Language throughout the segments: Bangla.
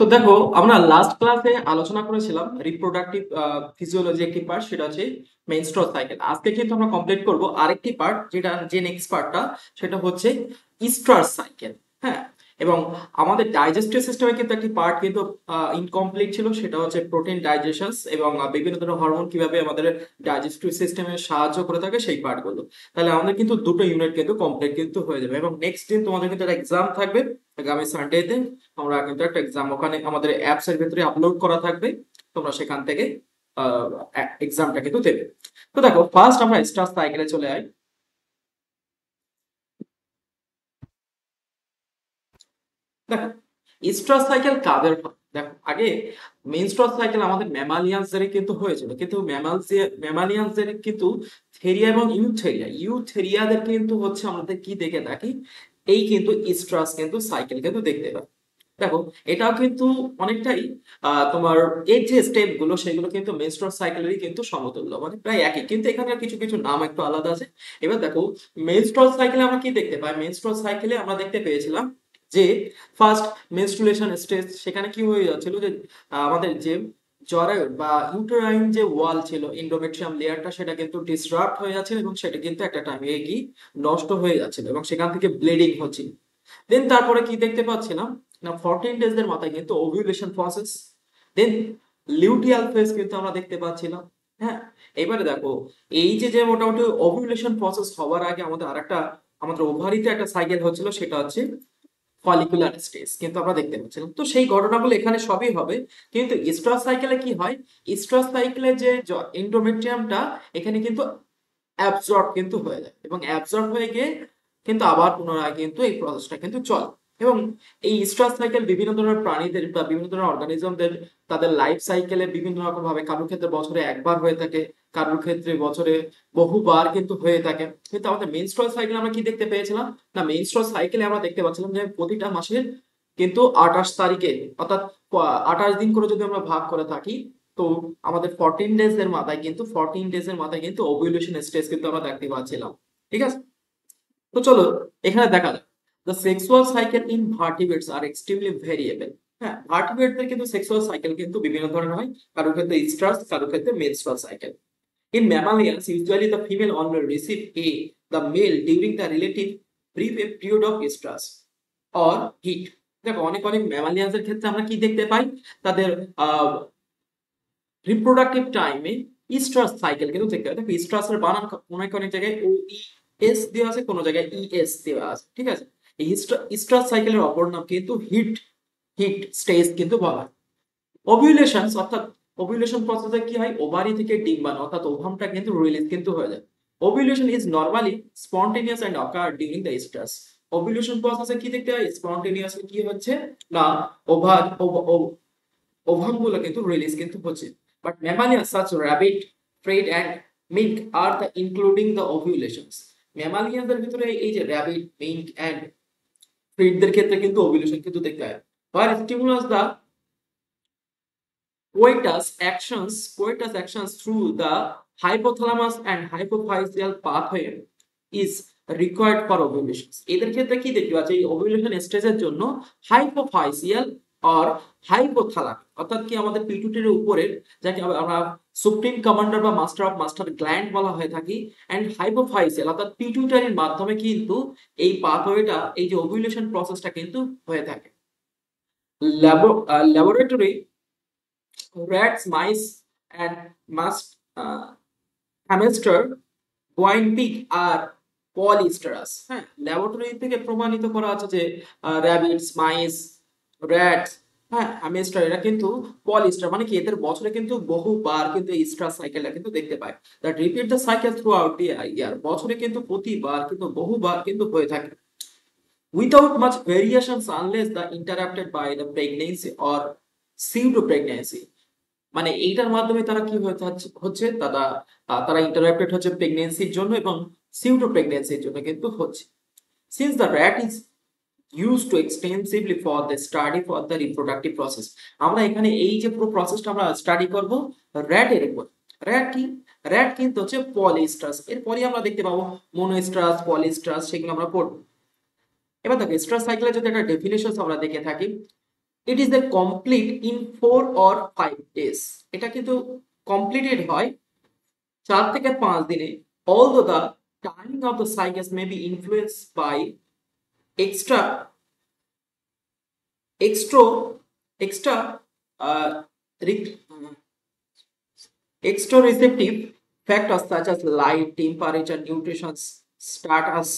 তো দেখো, আমরা লাস্ট ক্লাসে আলোচনা করেছিলাম রিপ্রোডাক্টিভ ফিজিওলজি একটি পার্ট, সেটা হচ্ছে মেনস্ট্রুয়াল সাইকেল। আজকে কিন্তু আমরা কমপ্লিট করব আরেকটি পার্ট, যেটা যে নেক্সট পার্টটা সেটা হচ্ছে ইস্ট্রাস সাইকেল। হ্যাঁ, এবং আমাদের ডাইজেস্টিভ সিস্টেমে কিন্তু একটি পার্ট কিন্তু ইনকমপ্লিট ছিল, সেটা হচ্ছে প্রোটিন ডাইজেশন এবং বিভিন্ন ধরনের হরমোন কিভাবে আমাদের ডাইজেস্টিভ সিস্টেমে সাহায্য করে থাকে সেই পার্টগুলো। তাহলে আমাদের কিন্তু দুটো ইউনিট কিন্তু কমপ্লিট কিন্তু হয়ে যাবে, এবং নেক্সট দিন তোমাদের কিন্তু একটা এক্সাম থাকবে আগামী সানডেতে। আমরা কিন্তু একটা এক্সাম ওখানে আমাদের অ্যাপস এর ভিতরে আপলোড করা থাকবে, তোমরা সেখান থেকে এক্সামটা কিন্তু দেবে। তো দেখো, ফার্স্ট আমরা স্টার সাইকেলে চলে যাই। দেখো, স্টার সাইকেল কাদের হয়? দেখো, আগে মেনস্ট্রুয়াল সাইকেল আমাদের ম্যামালিয়ানসদের কিন্তু হয়েছিল, কিন্তু ম্যামালিয়ানসদের কিন্তু থেরিয়া এবং ইউথেরিয়াদের কিন্তু হচ্ছে আমাদের কি দেখে থাকি, এই কিন্তু স্ট্রাস কিন্তু সাইকেল কিন্তু দেখতে পাই। দেখো, এটাও কিন্তু অনেকটাই তোমার এর যে স্টেপ গুলো সেগুলো কিন্তু মেনস্ট্রুয়াল সাইকেলেরই কিন্তু সমতুল্য, মানে প্রায় একই, কিন্তু এখানে কিছু কিছু নাম একটু আলাদা আছে। এবার দেখো, মেনস্ট্রুয়াল সাইকেলে আমরা কি দেখতে পাই? মেনস্ট্রুয়াল সাইকেলে আমরা দেখতে পেয়েছিলাম যে ফার্স্ট মেনস্ট্রুলেশন স্টেজ, সেখানে কি হয়ে যাচ্ছিল যে আমাদের যে জরায়ুর বা ইউটেরাইন যে ওয়াল ছিল, এন্ডোমেট্রিয়াম লেয়ারটা, সেটা কিন্তু ডিসরাপ্ট হয়ে যাচ্ছিল এবং সেটা কিন্তু একটা টাইমে কি নষ্ট হয়ে যাচ্ছিল এবং সেখান থেকে ব্লিডিং হচ্ছিল। দেন তারপরে কি দেখতে পাচ্ছিলাম না, 14 ডেজ এর মাথায় কিন্তু ওভিউলেশন প্রসেস। দেন লিউটিয়াল ফেজ কিন্তু আমরা দেখতে পাচ্ছিলাম। হ্যাঁ, এবারে দেখো, এই যে যে মোটামুটি ওভিউলেশন প্রসেস হওয়ার আগে আমাদের আরেকটা, আমাদের ওভারিতে একটা সাইকেল হচ্ছিল, সেটা হচ্ছে ফলিকুলার স্টেজ কিন্তু আমরা দেখতে পাচ্ছিলাম। তো সেই ঘটনাগুলো এখানে সবই হবে, কিন্তু স্ট্রাস সাইকেলে কি হয়? স্ট্রাস সাইকেলে যে এন্ডোমেট্রিয়ামটা এখানে কিন্তু অ্যাবজর্ব কিন্তু হয়ে যায়, এবং অ্যাবজর্ব হয়ে গিয়ে কিন্তু আবার পুনরায় কিন্তু এই প্রসেসটা কিন্তু চলে। এবং এই স্ট্রাস সাইকেল বিভিন্ন ধরনের প্রাণীদের বা বিভিন্ন ধরনের অর্গানিজমদের তাদের লাইফ সাইকেলে বিভিন্ন রকম ভাবে, কারোর ক্ষেত্রে বছরে একবার হয়ে থাকে, কারোর ক্ষেত্রে বছরে বহুবার কিন্তু হয়ে থাকে। কিন্তু আমাদের মেনস্ট্রুয়াল সাইকেল আমরা কি দেখতে পেয়েছিলাম? না, মেনস্ট্রুয়াল সাইকেলে আমরা দেখতে পাচ্ছিলাম যে প্রতিটা মাসের কিন্তু 28 তারিখে, অর্থাৎ 28 দিন করে যদি আমরা ভাগ করে থাকি, তো আমাদের 14 ডেজ এর মাথায় কিন্তু 14 ডেজ এর মাথায় কিন্তু ওভিউলেশন স্টেজ কিন্তু আমরা দেখতে পাচ্ছিলাম। ঠিক আছে, তো চলো এখানে দেখা যাক। The sexual cycle in ভার্টিব্রেটস are extremely variable. হ্যাঁ, ভার্টিব্রেটদের কিন্তু সেক্সুয়াল সাইকেল কিন্তু বিভিন্ন ধরনের হয়, কারোর ক্ষেত্রে স্ট্রাস, কারোর ক্ষেত্রে menstrual cycle. In mammalians, usually the female only receive the male during the relative brief period of stress or heat. দেখো, অনেক অনেক ম্যামালিয়ানস এর ক্ষেত্রে আমরা কি দেখতে পাই? তাদের রিপ্রোডাক্টিভ টাইমে স্ট্রাস সাইকেল কিন্তু দেখতে পাই। দেখো, স্ট্রাসের বানান অনেক অনেক জায়গায় ও ই এস দেওয়া আছে, কোনো জায়গায় ই এস দেওয়া আছে। ঠিক আছে, এই স্ট্রাস সাইকেলের অপর নাম কিন্তু হিট হিট স্টেজ কিন্তু বলা হয়। ওভিউলেশন অর্থাৎ ওভিউলেশন প্রসেসে কি হয়? ওভারি থেকে ডিম্বাণু অর্থাৎ ওভামটা কিন্তু রিলিজ কিন্তু হয়ে যায়। Ovulation is normally spontaneous and occur during the oestrus. Ovulation প্রসেসে কি দেখতে হয়? স্পন্টেনিয়াসলি কি হচ্ছে না, ওভার ওভাম গুলো কিন্তু রিলিজ কিন্তু হচ্ছে। But mammalian such rabbit, ferret and mink আর দ্য ইনক্লুডিং দ্য ওভিউলেশনস। ম্যামালিয়ানদের ভিতরে এই যে র্যাবিট, মিঙ্ক এন্ড ফ্রেডদের ক্ষেত্রে কিন্তু ওভিউলেশন কিন্তু দেখতে হয়। Where stimulus the coitus actions through the hypothalamus and hypophyseal pathway is required for ovulation. এদের ক্ষেত্রে কি দেখতে পাচ্ছি? এই ওভুলেশন স্টেজের জন্য হাইপোফাইসিয়াল আর হাইপোথ্যালামিক, অর্থাৎ কি আমাদের পিটুইটারির উপরের, যাকে আমরা সুপ্রিম কমান্ডার বা মাস্টার গ্ল্যান্ড বলা হয়ে থাকি, এন্ড হাইপোফাইসিয়াল অর্থাৎ পিটুইটারির মাধ্যমে কিন্তু এই পাথওয়েটা, এই যে ওভুলেশন প্রসেসটা কিন্তু হয়ে থাকে। Laboratory rats, mice, and must hamster, guinea pig are polysterous. হ্যাঁ, ল্যাবরেটরি থেকে প্রমাণিত করা আছে যে র্যাবিটস, মাইস, র্যাটস, হ্যাঁ, হ্যামস্টার, এরা কিন্তু পলিস্টার, মানে কি এদের বছরে কিন্তু বহুবার কিন্তু এই স্ট্রাস সাইকেলটা কিন্তু দেখতে পায়। That repeat the cycle throughout the year, বছরে কিন্তু প্রতিবার কিন্তু বহুবার কিন্তু হয়ে থাকে। Without much variations unless the interrupted by the pregnancy or pseudo pregnancy, মানে এইটার মাধ্যমে তারা কি হচ্ছে তারা তারা ইন্টারাপ্টেড হচ্ছে প্রেগন্যান্সির জন্য এবং সিউডো প্রেগন্যান্সির জন্য কিন্তু হচ্ছে। Since the rat is use to extensively for the study for the reproductive process. আমরা এখানে এই যে পুরো প্রসেসটা আমরা স্টাডি করব র্যাটের উপর। র্যাট কি? র্যাট কিন্তু হচ্ছে পলিস্ট্রাস, এরপরে আমরা দেখতে পাবো মোনোস্ট্রাস, পলিস্ট্রাস, সেগুলো আমরা পড়বো। এবার দেখো, স্ট্রাস সাইকেলের যদি একটা ডেফিনেশন আমরা দেখে থাকি, it is a complete in 4 or 5 days। এটা কিন্তু কমপ্লিটেড হয় 4 থেকে 5 দিনে। Although the timing of the cycles may be influenced by extra extra extra uh, re- extra receptive factors such as light, temperature, nutrition, status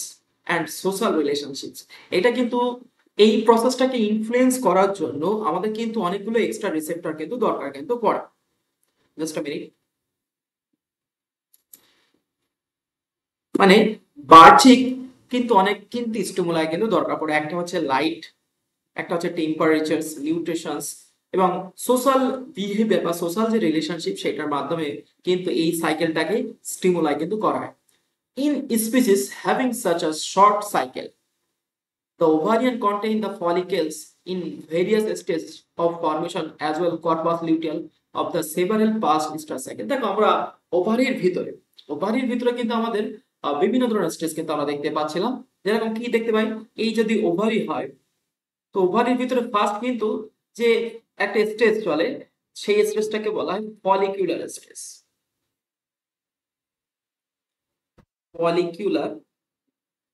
and social relationships। এটা কিন্তু এই প্রসেসটাকে ইনফ্লুয়েন্স করার জন্য আমাদের কিন্তু অনেকগুলো এক্সট্রা রিসেপ্টর কিন্তু দরকার কিন্তু পড়ে। Just a minute. মানে বাহ্যিক কিন্তু অনেক কিন্তু স্টিমুলাই কিন্তু দরকার পড়ে। একটা হচ্ছে লাইট, একটা হচ্ছে টেম্পারেচার, নিউট্রিশনস এবং সোশ্যাল বিহেভিয়ার বা সোশ্যাল যে রিলেশনশিপ সেটার মাধ্যমে কিন্তু এই সাইকেলটাকে স্টিমুলাই কিন্তু করা হয়। In species having such a short cycle, the ovarian contain the follicles in various stages of formation as well corpus luteal of the several past stress cycle। দেখো আমরা ওভারির ভিতরে কিন্তু আমাদের বিভিন্ন ধরনের স্টেজ কিন্তু আমরা দেখতে পাচ্ছিলাম। যেরকম কি দেখতে পাই, এই যদি ওভারি হয় তো ওভারির ভিতরে ফার্স্ট কিন্তু যে একটা স্টেজ চলে সেই স্টেজটাকে বলা হয় ফলিকুলার স্টেজ। ফলিকুলার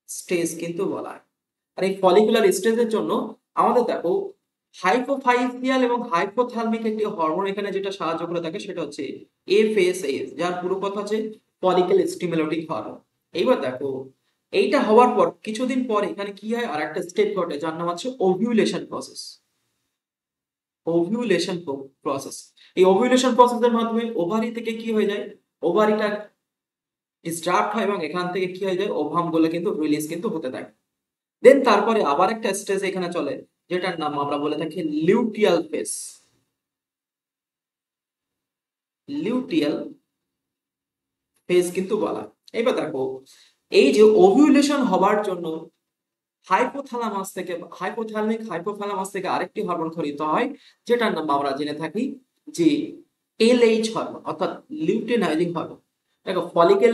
স্টেজ কিন্তু বলা হয়। আর এই ফলিকুলার স্টেজের জন্য আমাদের দেখো হাইপোফাইজিয়াল এবং হাইপোথ্যালামিক একটি হরমোন এখানে যেটা সাহায্য করে থাকে সেটা হচ্ছে এফএসএইচ, যার পুরো কথা হচ্ছে ফলিকল স্টিমুলেটিং হরমোন। এইবার দেখো এইটা হওয়ার পর কিছুদিন পর এখানে কি হয়, আর একটা স্টেপ ঘটে যার নাম হচ্ছে ওভিউলেশন প্রসেস। ওভিউলেশন প্রসেস, এই ওভিউলেশন প্রসেসের মাধ্যমে ওভারি থেকে কি হয়ে যায়, ওভারিটা স্টার্ট হয় এবং এখান থেকে কি হয়ে যায়, ওভাম গুলো কিন্তু রিলিজ কিন্তু হতে থাকে। দেন তারপরে আবার একটা স্টেজ এখানে চলে যেটার নাম আমরা বলে থাকি লিউটিয়াল ফেজ। লিউটিয়াল ফেজ কিন্তু বলা। এবার দেখো এই যে ওভিউলেশন হবার জন্য হাইপোথ্যালামাস থেকে আরেকটি হরমোন খরিত হয় যেটার নাম আমরা জেনে থাকি যে এলএইচ হরমোন অর্থাৎ লিউটেনাইজিং হরমোন। দেখো ফলিকেল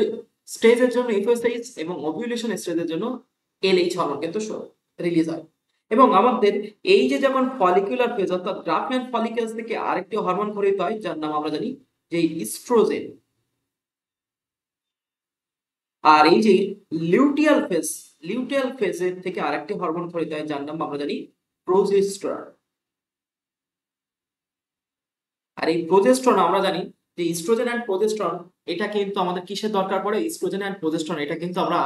স্টেজের জন্য এফএসএইচ এবং ওভিউলেশন স্টেজের জন্য এলএইচ হরমোন কিন্তু রিলিজ হয়। এবং আমাদের এই যে যখন ফলিকুলার ফেজ অর্থাৎ গ্রাফিয়ান ফলিকেলস থেকে আরেকটি হরমোন খরিত হয় যার নাম আমরা জানি যে ইস্ট্রোজেন। আর এই যে লিউটিয়াল ফেজের থেকে আরেকটি হরমোন খরিত হয় যার নাম আমরা জানি প্রোজেস্টেরন। আর এই প্রোজেস্টেরন আমরা জানি যে ইস্ট্রোজেন এন্ড প্রোজেস্টেরন এটা কিন্তু আমাদের কিসের দরকার পড়ে, ইস্ট্রোজেন এন্ড প্রোজেস্টেরন এটা কিন্তু আমরা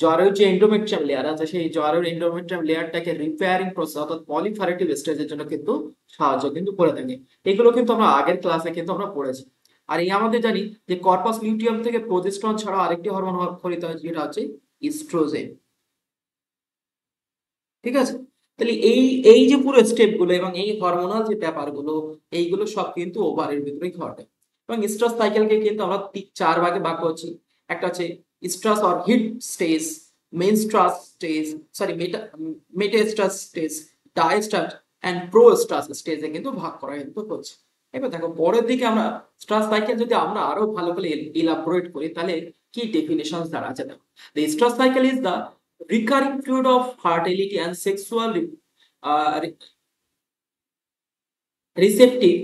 জরায়ুর যে এন্ডোমেট্রিয়াম লেয়ার আছে সেই জরায়ুর এন্ডোমেট্রিয়াম লেয়ারটাকে রিপেয়ারিং প্রসেস অর্থাৎ পলিফারেটিভ স্টেজের জন্য কিন্তু সাহায্য কিন্তু করে থাকে। এগুলো কিন্তু আমরা আগের ক্লাসে কিন্তু আমরা পড়েছি। আর এই আমাদের জানি যে কর্পাস লিউটিয়াম থেকে প্রোজেস্টেরন ছাড়া আরেকটি হরমোন খরিত হয় যেটা হচ্ছে ইস্ট্রোজেন। ঠিক আছে, তাহলে এই এই যে পুরো স্টেপ গুলো এবং এই হরমোনাল যে ব্যাপারগুলো এইগুলো সব কিন্তু ওভারের ভিতরেই ঘটে। এবং স্ট্রেস সাইকেলকে কিন্তু আমরা 4 ভাগে ভাগ করছি। একটা হচ্ছে estrus or heat stage, main estrus stage, sorry metestrus stage, diestrus and proestrus স্টেজে কিন্তু ভাগ করা কিন্তু হচ্ছে। এবার দেখো পরের দিকে আমরা স্ট্রেস সাইকেল যদি আমরা আরো ভালো করে ইলাবোরেট করি তাহলে কি ডেফিনেশন দাঁড়াচ্ছে। দেখো the stress cycle is the recurring period of fertility and sexual receptive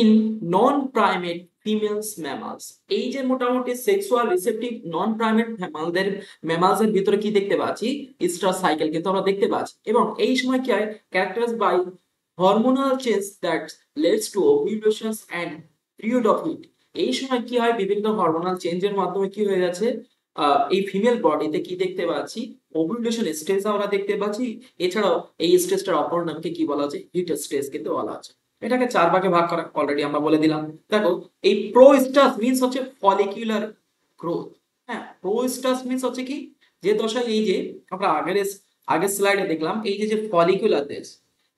in non-primate females mammals। এই যে মোটামুটি সেক্সুয়াল রিসেপটিভ নন প্রাইমেট ম্যামালস এর ভিতরে কি দেখতে পাচ্ছি, স্ট্রেস সাইকেল কিন্তু আমরা দেখতে পাচ্ছি। এবং এই সময় কি হয়, characterized by hormonal change that leads to ovulations and period of heat. এই সময় কি হয়, বিভিন্ন হরমোনাল চেঞ্জের মাধ্যমে কি হয়ে যাচ্ছে, এই ফিমেল বডিতে কি দেখতে পাচ্ছি, ওভিউলেশন স্টেজ আমরা দেখতে পাচ্ছি। এছাড়াও এই স্টেজটার অপর নামকে কি বলা হচ্ছে, হিট স্টেজ কিন্তু বলা হচ্ছে। এটাকে 4 ভাগে ভাগ করা অলরেডি আমরা বলে দিলাম। দেখো এই প্রোস্টাস মিন্স হচ্ছে ফলিকুলার গ্রোথ। হ্যাঁ, প্রোস্টাস মিন্স হচ্ছে কি, যে দশায় এই যে আমরা আগের স্লাইডে দেখলাম এই যে ফলিকুলার দেশ,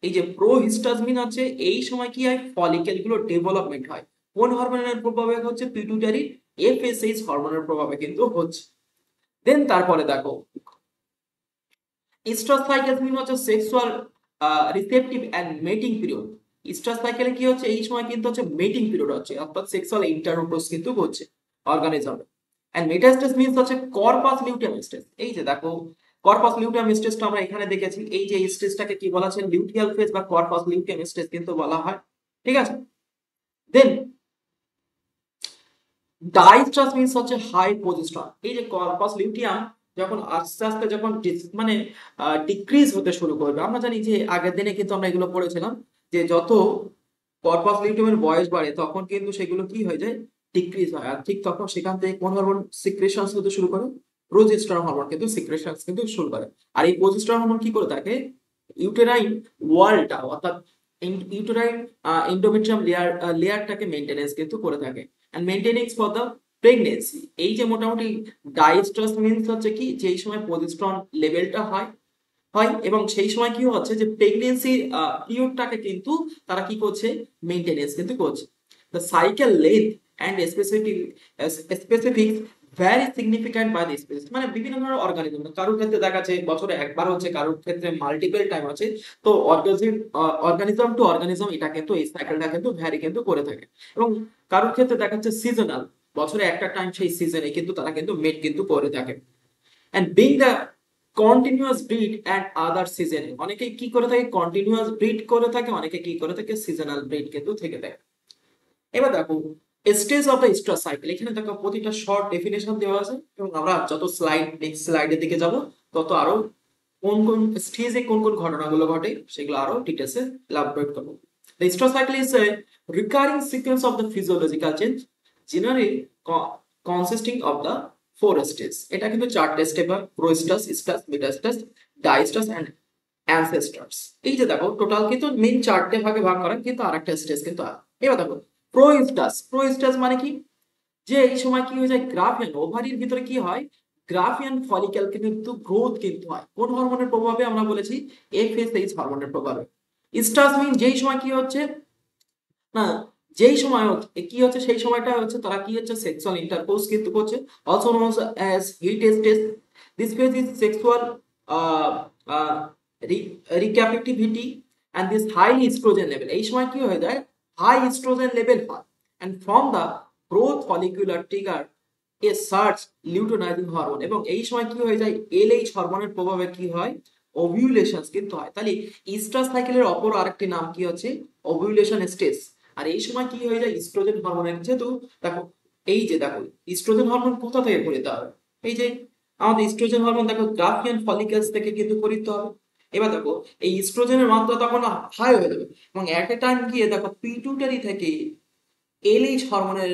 এই যে প্রোহিস্টাস মিন হচ্ছে এই সময় কি হয়, ফলিকেল গুলো ডেভেলপমেন্ট হয়। কোন হরমোনের প্রভাবে হচ্ছে, পিটুইটারি এফএসএইচ হরমোনের প্রভাবে কিন্তু হচ্ছে। দেন তারপরে দেখো স্ট্রেস সাইকেল মিন হচ্ছে sexual receptive and mating period. Oestrus সাইকেলে কি হচ্ছে, এই সময় কিন্তু হচ্ছে মেটিং পিরিয়ড হচ্ছে অর্থাৎ সেক্সুয়াল ইন্টারকোর্স কিন্তু হচ্ছে অর্গানিজমে। এন্ড মেটাস্টেস মিন্স হচ্ছে কর্পাস লিউটিয়াম স্টেজ। এই যে দেখো কর্পাস লিউটিয়াম স্টেজটা আমরা এখানে দেখেছি, এই যে স্টেজটাকে কি বলা আছে, লিউটিয়াল ফেজ বা কর্পাস লিউটিয়াম স্টেজ কিন্তু বলা হয়। ঠিক আছে, দেন ডাইস্ট্রাস মিন্স হচ্ছে হাই প্রজেস্ট্রন। এই যে কর্পাস লিউটিয়াম যখন আস্তে আস্তে যখন মানে ডিক্রিজ হতে শুরু করবে, আমরা জানি যে আগের দিনে কিন্তু আমরা এগুলো পড়েছিলাম যে যত কর্পাস লিউটিয়ামের বয়স বাড়ে তখন কিন্তু সেগুলো কি হয়ে যায়, ডিক্রিজ হয়। আর ঠিক তখন সেখান থেকে কোন হরমোন সিক্রেশনস হতে শুরু করে, প্রোজেস্টেরন হরমোন কিন্তু সিক্রেশনস কিন্তু শুরু করে। আর এই প্রোজেস্টেরন হরমোন কি করে থাকে, ইউটেরাইন ওয়ালটা অর্থাৎ ইউটেরাইন এন্ডোমেট্রিয়াম লেয়ারটাকে মেইনটেনেন্স কিন্তু করে থাকে, and maintenance for the pregnancy. এই যে মোটামুটি ডাইস্ট্রাস মিন্স হচ্ছে কি, যেই সময় প্রোজেস্টেরন লেভেলটা হয় হয় এবং সেই সময় কি হচ্ছে যে প্রেগনেন্সি পিরিয়ডটাকে কিন্তু তারা কি করছে, মেইনটেনেন্স কিন্তু করছে। The cycle length and specific vary significant by the species, মানে বিভিন্ন ধরনের অর্গানিজম, কারোর ক্ষেত্রে দেখা যাচ্ছে বছরে একবার হচ্ছে, কারোর ক্ষেত্রে মাল্টিপল টাইম আছে। তো অর্গানিজম টু অর্গানিজম এটা কিন্তু এই সাইকেলটা কিন্তু ভ্যারি কিন্তু করে থাকে। এবং কারোর ক্ষেত্রে দেখা যাচ্ছে সিজনাল, বছরে একটা টাইম সেই সিজনে কিন্তু তারা কিন্তু মেট কিন্তু করে থাকে। and being the continuous breed and other season, অনেকে কি করে থাকে, কন্টিনিউয়াস ব্রিড করে থাকে, অনেকে কি করে থাকে, সিজনাল ব্রিড কিন্তু থেকে থাকে। এবার দেখো স্টেজ অফ দ্য স্ট্রাস সাইকেল, এখানে দেখো প্রতিটা শর্ট ডেফিনেশন দেওয়া আছে এবং আমরা যত নেক্সট স্লাইডের দিকে যাব তত আরো কোন কোন স্টেজে কোন কোন ঘটনাগুলো ঘটে সেগুলো আরো ডিটেলসে এলাবোরেট করব। The stress cycle is a recurring sequence of the physiological change generally consisting of the four stages. এটা কিন্তু চারটে স্টেপ হয়, প্রোস্টাস, স্টাস, মেটাস্টাস, ডাইস্টাস এন্ড অ্যানসেস্টার্স। এই যে দেখো টোটাল কিন্তু মেইন চারটে ভাগে ভাগ করা, কিন্তু আরেকটা স্টেজ কিন্তু আছে। এবার দেখো প্রোস্টাস, প্রোস্টাস মানে কি, যে এই সময় কি হয়ে যায়, গ্রাফিয়ান ওভারির ভিতরে কি হয়, গ্রাফিয়ান ফলিক্যাল কিন্তু গ্রোথ কিন্তু হয়। কোন হরমোনের প্রভাবে, আমরা বলেছি এফএসএইচ হরমোনের প্রভাবে। স্ট্রাস মিন যেই সময় কি হচ্ছে না, যেই সময় কি হচ্ছে সেই সময়টা হচ্ছে তারা কি হচ্ছে, সেক্সুয়াল ইন্টারকোর্স কিন্তু করছে, also known as heat test. This phase is sexual receptivity and this high estrogen level, এই সময় কি হয়ে যায়, হাই ইস্ট্রোজেন লেভেল হয়, and from the growth follicular trigger a surge luteinizing hormone, এবং এই সময় কি হয়ে যায়, এলএইচ হরমোনের প্রভাবে কি হয়, ওভিউলেশনস কিন্তু হয়। তাহলে ইস্ট্রাস সাইকেলের অপর আরেকটি নাম কি হচ্ছে, ওভিউলেশন স্টেজ। আর এই সময় কি হয়ে যায়, ইস্ট্রোজেন হরমোনের, যেহেতু দেখো এই যে দেখো ইস্ট্রোজেন হরমোন কোথা থেকে পরিতে হবে, এই যে আমাদের ইস্ট্রোজেন হরমোন দেখো গ্রাফিয়ান ফলিকলস থেকে কিন্তু পরিতে হবে। এবার দেখো এই ইস্ট্রোজেনের মাত্রা তখন হাই হয়ে যাবে এবং এট এ টাইম গিয়ে দেখো পিটুটারি থেকে এলএইচ হরমোনের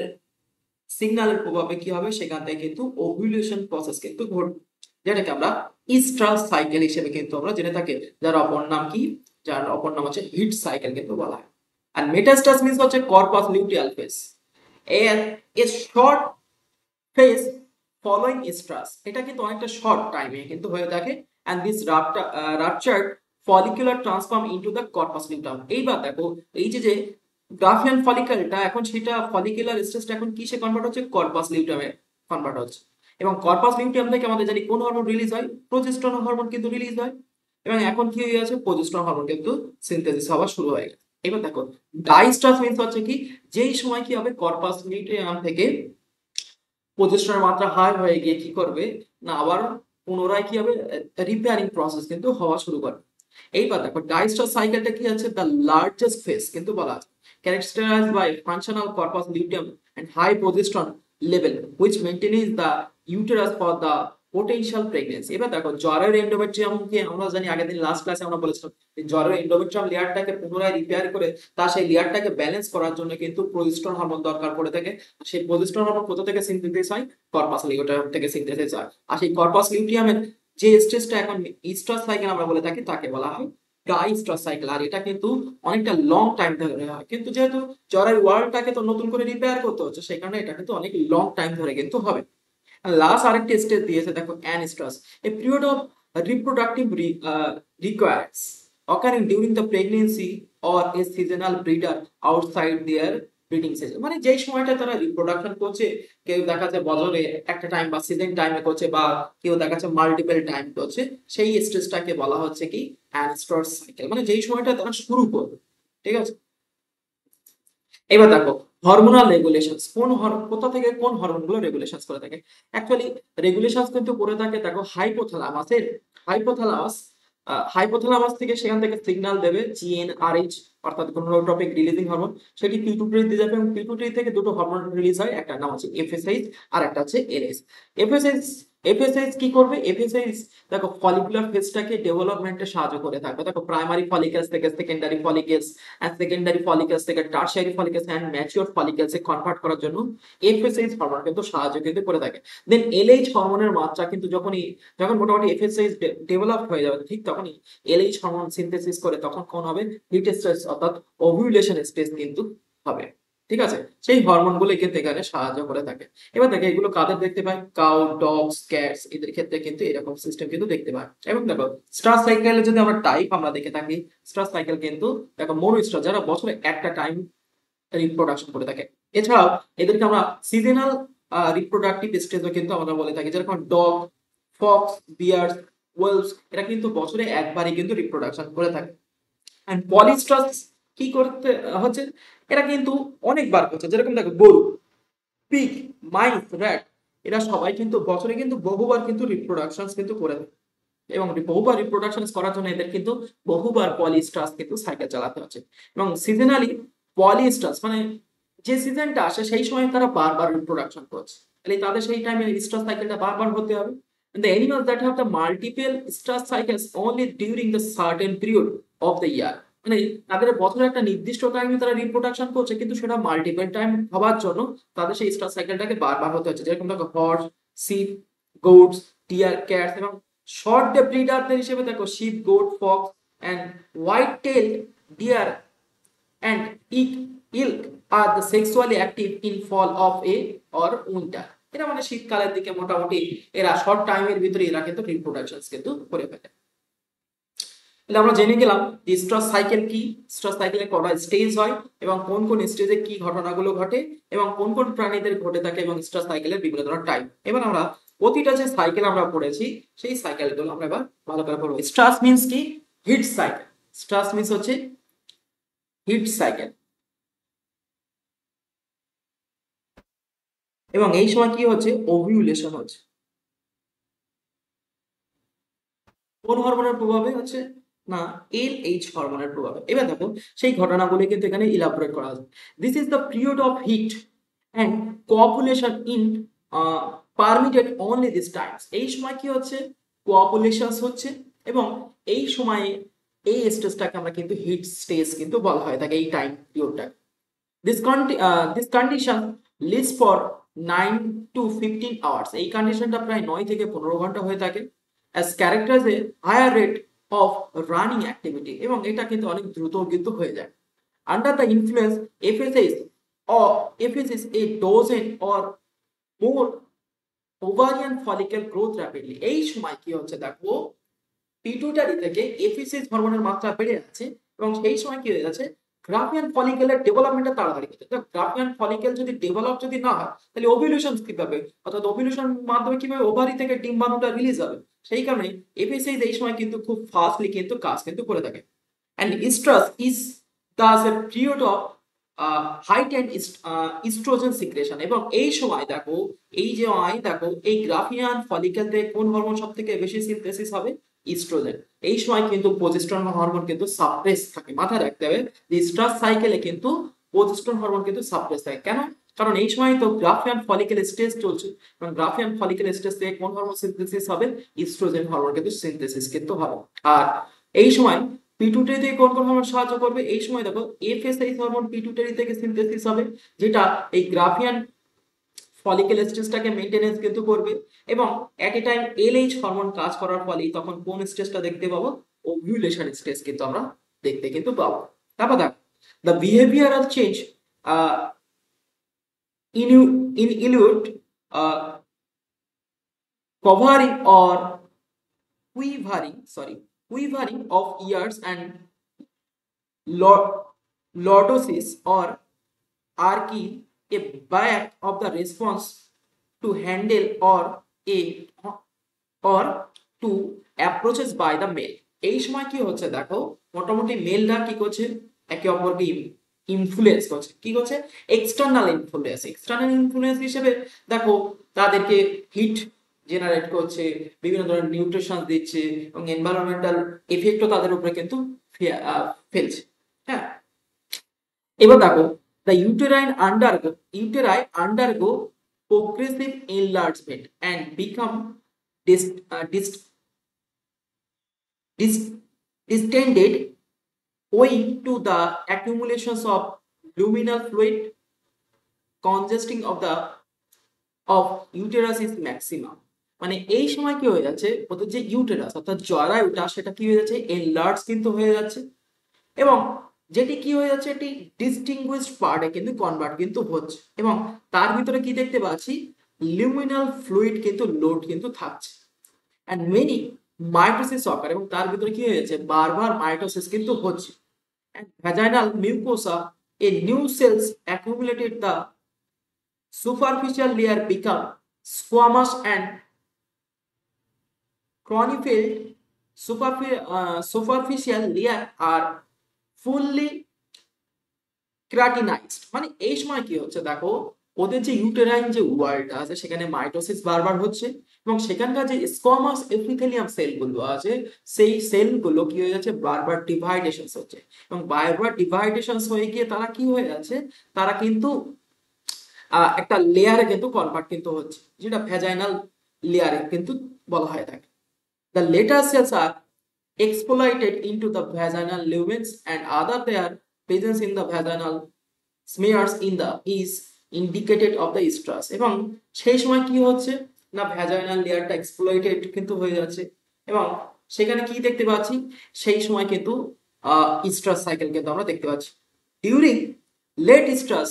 সিগন্যালের প্রভাবে কি হবে, সেখান থেকে কিন্তু ওভিউলেশন প্রসেস কিন্তু ঘটবে, যেটাকে আমরা ইস্ট্রাস সাইকেল হিসেবে কিন্তু আমরা জেনে থাকি, যার অপর নাম কি, যার অপর নাম হচ্ছে হিট সাইকেল কিন্তু বলা হয়। আর মেটাস্টাস মিন্স হচ্ছে corpus luteal phase, a a short phase following estrus, এটা কিন্তু অনেকটা শর্ট টাইমে কিন্তু হয়ে থাকে, and this ruptured follicular transform into the corpus luteum. এইবার দেখো এই যে গ্রাফিয়ান ফলিকলটা এখন সেটা ফলিকুলার স্টেজটা এখন কিসে কনভার্ট হচ্ছে, কর্পাস লিউটামে কনভার্ট হচ্ছে। এবং কর্পাস লিউটাম থেকে আমাদের জানি কোন হরমোন রিলিজ হয়, প্রোজেস্টেরন হরমোন কিন্তু রিলিজ হয়, এবং এখন কি হয়ে গেছে, প্রোজেস্টেরন হরমোন কিন্তু সিনথেসিস হওয়া শুরু হয়ে গেছে। এবার দেখো ডাইস্ট্রাস মিন্স হচ্ছে কি, যেই সময় কি হবে, কর্পাস লিউটাম থেকে প্রজেস্টেরনের মাত্রা হাই হয়ে গিয়ে কি করবে না, আবার পুনরায় কি হবে, রিপেয়ারিং প্রসেস কিন্তু হওয়া শুরু করবে। এইবার দেখো ডাইস্ট্রাস সাইকেলটা কি আছে, দ্য লার্জেস্ট ফেজ কিন্তু বলা আছে, characterized by functional corpus luteum and high progesterone level which maintains the uterus for the potential pregnancy। এবার দেখো জ্বরের এন্ডোমেট্রিয়ামকে আমরা জানি, আগের দিন লাস্ট ক্লাসে আমরা বলেছিলাম যে জ্বরের এন্ডোমেট্রিয়াম লেয়ারটাকে পুনরায় রিপেয়ার করে তার সেই লেয়ারটাকে ব্যালেন্স করার জন্য কিন্তু প্রোজেস্টেরন হরমোন দরকার পড়ে থাকে। সেই প্রোজেস্টেরন হরমোন কোথা থেকে সিনথেসিস হয়, কর্পাস লিউটিয়াম থেকে সিনথেসিস হয়। আর সেই কর্পাস লিউটিয়ামের যে স্টেজটা এখন ইস্ট্রাস সাইকেল আমরা বলে থাকি তাকে বলা হয় ডাইস্ট্রাস সাইকেল। আর এটা কিন্তু অনেকটা লং টাইম ধরে হয়, কিন্তু যেহেতু জ্বরের ওয়ার্ল্ডটাকে তো নতুন করে রিপেয়ার করতে হচ্ছে, সেই কারণে এটা কিন্তু অনেক লং টাইম ধরে কিন্তু হবে। লাস্ট আরেকটি স্টেজ দিয়েছে দেখো anestrus, a period of reproductive recourse occurring during the pregnancy or a seasonal breeder outside their breeding season, মানে যেই সময়টা তারা রিপ্রোডাকশন করছে, কেউ দেখা যাচ্ছে বছরে একটা টাইম বা সিজন টাইমে করছে, বা কেউ দেখা যাচ্ছে মাল্টিপল টাইম করছে, সেই স্টেজটাকে বলা হচ্ছে কি অ্যানস্ট্রাস সাইকেল, মানে যেই সময়টা তারা শুরু করবে। ঠিক আছে, এবার দেখো হরমোনাল রেগুলেশনস কোথা থেকে কোন হরমোনগুলো রেগুলেশনস করে থাকে? অ্যাকচুয়ালি রেগুলেশনস কিন্তু করে থাকে দেখো হাইপোথ্যালামাসের হাইপোথ্যালামাস হাইপোথ্যালামাস থেকে সেখান থেকে সিগন্যাল দেবে জিএনআরএইচ অর্থাৎ গোনাডোট্রপিক রিলিজিং হরমোন, সেটি পিটুইটারিতে যাবে এবং পিটুইটারি থেকে দুটো হরমোন রিলিজ হয়, একটা নাম হচ্ছে এফএসএইচ আর একটা হচ্ছে এলএইচ। এফএসএইচ এফএসএইচ কি করবে? এফএসএইচ দেখো ফলিকুলার ফেজটাকে ডেভেলপমেন্টে সাহায্য করে থাকবে। দেখো প্রাইমারি ফলিকলস থেকে secondary follicles, and secondary follicles থেকে tertiary follicles and mature follicles A convert করার জন্য এফএসএইচ হরমোন কিন্তু সাহায্য কিন্তু করে থাকে। দেন এলএইচ হরমোনের মাত্রা কিন্তু যখন মোটামুটি এফএসএইচ ডেভেলপ হয়ে যাবে ঠিক তখনই এলএইচ হরমোন সিনথেসিস করে তখন কোন হবে হিট স্টেজ অর্থাৎ ওভিউলেশন স্টেজ কিন্তু হবে। ঠিক আছে, সেই হরমোনগুলো কিন্তু এখানে সাহায্য করে থাকে। এবার দেখো এগুলো কাদের দেখতে পাই? কাউ, ডগস, ক্যাটস এদের ক্ষেত্রে কিন্তু এরকম সিস্টেম কিন্তু দেখতে পাই। এবং দেখো স্টার সাইকেলে যদি আমরা টাইপ আমরা দেখে থাকি, স্টার সাইকেল কিন্তু দেখো মনোস্টার যারা বছরে একটা টাইম রিপ্রোডাকশন করে থাকে। এছাড়াও এদেরকে আমরা সিজনাল রিপ্রোডাক্টিভ স্টেজও কিন্তু আমরা বলে থাকি, যেরকম ডগ, ফক্স, বিয়ার্স, ওয়েলস এরা কিন্তু বছরে একবারই কিন্তু রিপ্রোডাকশন করে থাকে। এন্ড পলিস্টাস কি করতে হচ্ছে? এরা কিন্তু অনেকবার করছে, যেরকম দেখো গরু, পিগ, মাইস, র্যাট এরা সবাই কিন্তু বছরে কিন্তু বহুবার কিন্তু রিপ্রোডাকশন কিন্তু করে থাকে। এবং বহুবার রিপ্রোডাকশন করার জন্য এদের কিন্তু বহুবার পলিস্টাস কিন্তু সাইকেল চালাতে হচ্ছে। এবং সিজনালি পলিস্টাস মানে যে সিজনটা আসে সেই সময় তারা বারবার রিপ্রোডাকশন করছে, তাহলে তাদের সেই টাইমে স্টার সাইকেলটা বারবার হতে হবে। And the animals that have the multiple star cycles only during the certain period of the year, মানে তাদের বছরে একটা নির্দিষ্ট টাইমে তারা রিপ্রোডাকশন করছে কিন্তু সেটা মাল্টিপল টাইম হওয়ার জন্য তাদের সেই স্টার সাইকেলটাকে বারবার হতে হচ্ছে। যেরকম দেখো horse, sheep, goats, deer, cats এবং শর্ট ডে ব্রিডারদের হিসেবে দেখো sheep, goat, fox and white tail deer and ilk are the sexually active in fall of a or winter। এরা মানে শীতকালের দিকে মোটামুটি এরা শর্ট টাইমের ভিতরে এরা কিন্তু রিপ্রোডাকশন কিন্তু করে ফেলে। তাহলে আমরা জেনে গেলাম যে স্ট্রেস সাইকেল কি, স্ট্রেস সাইকেলে কটা স্টেজ হয় এবং কোন কোন স্টেজে কি ঘটনাগুলো ঘটে এবং কোন কোন প্রাণীদের ঘটে থাকে এবং স্ট্রেস সাইকেলের বিভিন্ন ধরনের টাইপ। এবার আমরা প্রতিটা যে সাইকেল আমরা পড়েছি সেই সাইকেলগুলো আমরা এবার ভালো করে পড়বো। স্ট্রেস মিন্স কি? Heat cycle. স্ট্রেস মিন্স হচ্ছে হিট সাইকেল। এবং এই সময় কি হচ্ছে? ওভিউলেশন হচ্ছে। কোন হরমোনের প্রভাবে হচ্ছে? না, এলএইচ হরমোনের প্রভাবে। এবার দেখো সেই ঘটনাগুলো কিন্তু এখানে ইলাবোরেট করা আছে। This is the period of heat and copulation in permitted only this times. এই সময় কি হচ্ছে? কোঅপুলেশনস হচ্ছে এবং এই সময়ে এই স্টেজটাকে আমরা কিন্তু হিট স্টেজ কিন্তু বলা হয় থাকে এই time পিরিয়ডটা। This condition lives for 9 to 15 hours। এই কন্ডিশনটা প্রায় 9 থেকে 15 ঘন্টা হয়ে থাকে। As characterized a higher rate of running activity এবং এটা কিন্তু অনেক দ্রুত কিন্তু হয়ে যায়। Under the influence FSH a dozen or more ovarian follicle growth rapidly। এই সময় কি হচ্ছে দেখো পিটুইটারি থেকে এফএসএইচ হরমোনের মাত্রা বেড়ে যাচ্ছে এবং সেই সময় কি হয়ে যাচ্ছে? গ্রাফিয়ান ফলিকেলের ডেভেলপমেন্টটা তাড়াতাড়ি হচ্ছে। তো গ্রাফিয়ান ফলিকেল যদি ডেভেলপ যদি না হয় তাহলে ওভিউলেশন কিভাবে, অর্থাৎ ওভিউলেশন মাধ্যমে কিভাবে ওভারি থেকে ডিম্বাণুটা রিলিজ হবে? সেই কারণে এফএসএইচ এই সময় কিন্তু খুব ফাস্টলি কিন্তু কাজ কিন্তু করে থাকে। And estrus is thus a period of heightened estrogen secretion। এবং এই সময় দেখো এই গ্রাফিয়ান ফলিকেল থেকে কোন হরমোন সব থেকে বেশি সিনথেসিস হবে? ইস্ট্রোজেন। এই সময় কিন্তু প্রজেস্টেরন হরমোন কিন্তু সাপ্রেস থাকে। মাথায় রাখতে হবে যে স্ট্রাস সাইকেলে কিন্তু প্রজেস্টেরন হরমোন কিন্তু সাপ্রেস থাকে। কেন? কারণ এই সময় তো গ্রাফিয়ান ফলিকেল স্টেজ চলছে এবং গ্রাফিয়ান ফলিকেল স্টেজ থেকে কোন হরমোন সিনথেসিস হবে? ইস্ট্রোজেন হরমোন কিন্তু সিনথেসিস কিন্তু হবে। আর এই সময় পিটুইটারি থেকে কোন কোন হরমোন সাহায্য করবে? এই সময় দেখো এফএসএইচ হরমোন পিটুইটারি থেকে সিনথেসিস হবে, যেটা এই গ্রাফিয়ান ফলিকেল স্টেজটাকে মেইনটেনেন্স কিন্তু করবে এবং এট এ টাইম এলএইচ হরমোন কাজ করার ফলে তখন কোন স্টেজটা দেখতে পাবো? ওভিউলেশন স্টেজ কিন্তু আমরা দেখতে কিন্তু পাবো। তারপর দেখো the behavioral change uh, in illude covering or quivering of ears and lordosis or archy a back of the response to handle or to approaches by the male। এই সময় কি হচ্ছে দেখো মোটামুটি মেলরা কি করছে? একে অপরকে ইনফ্লুয়েন্স করছে, কি করছে, এক্সটার্নাল ইনফ্লুয়েন্স হিসেবে দেখো তাদেরকে হিট জেনারেট করছে, বিভিন্ন ধরনের নিউট্রিশন দিচ্ছে এবং এনভায়রনমেন্টাল এফেক্টও তাদের উপরে কিন্তু ফেলছে। হ্যাঁ, এবার দেখো the uteri undergo progressive enlargement and become dis, uh, dis, dis, distended owing to the accumulations of luminal fluid congesting of uterus is maximum। মানে এই সময় কি হয়ে যাচ্ছে, ওদের যে ইউটেরাস অর্থাৎ জরায়ুটা সেটা কি হয়ে যাচ্ছে, এনলার্জ কিন্তু হয়ে যাচ্ছে এবং যেটি কি হয়ে যাচ্ছে, এটি ডিস্টিংগুইশড পার্টে কিন্তু কনভার্ট কিন্তু হচ্ছে এবং তার ভিতরে কি দেখতে পাচ্ছি, লিউমিনাল ফ্লুইড কিন্তু লোড কিন্তু থাকছে অ্যান্ড মেনি মাইটোসিস অকার, এবং তার ভিতরে কি হয়ে যাচ্ছে, বারবার মাইটোসিস কিন্তু হচ্ছে and vaginal mucosa, a new cells accumulated, the superficial layer become squamous and chronified, superficial layer are fully keratinized। মানে এই সময় কি হচ্ছে দেখো, ওদের যে ইউটেরাইন যে ওয়ালটা আছে সেখানে মাইটোসিস বারবার হচ্ছে এবং সেখানকার যে স্কোয়ামাস এপিথেলিয়াম সেলগুলো আছে সেই সেলগুলো কি হয়ে যাচ্ছে, বারবার ডিভাইডেশনস হচ্ছে এবং বারবার ডিভাইডেশনস হয়ে গিয়ে তারা কি হয়ে যাচ্ছে, তারা কিন্তু একটা লেয়ারে কিন্তু কনভার্ট কিন্তু হচ্ছে, যেটা ভ্যাজাইনাল লেয়ারে কিন্তু বলা হয় থাকে। The later cells are exploited into the vaginal lumens and other their presence in the vaginal smears in the is indicated of the stress। এবং সেই সময় কি হচ্ছে না, ভ্যাজাইনাল লেয়ারটা এক্সপ্লয়েটেড কিন্তু হয়ে যাচ্ছে এবং সেখানে কি দেখতে পাচ্ছি, সেই সময় কিন্তু স্ট্রাস সাইকেল কিন্তু আমরা দেখতে পাচ্ছি। During late estrus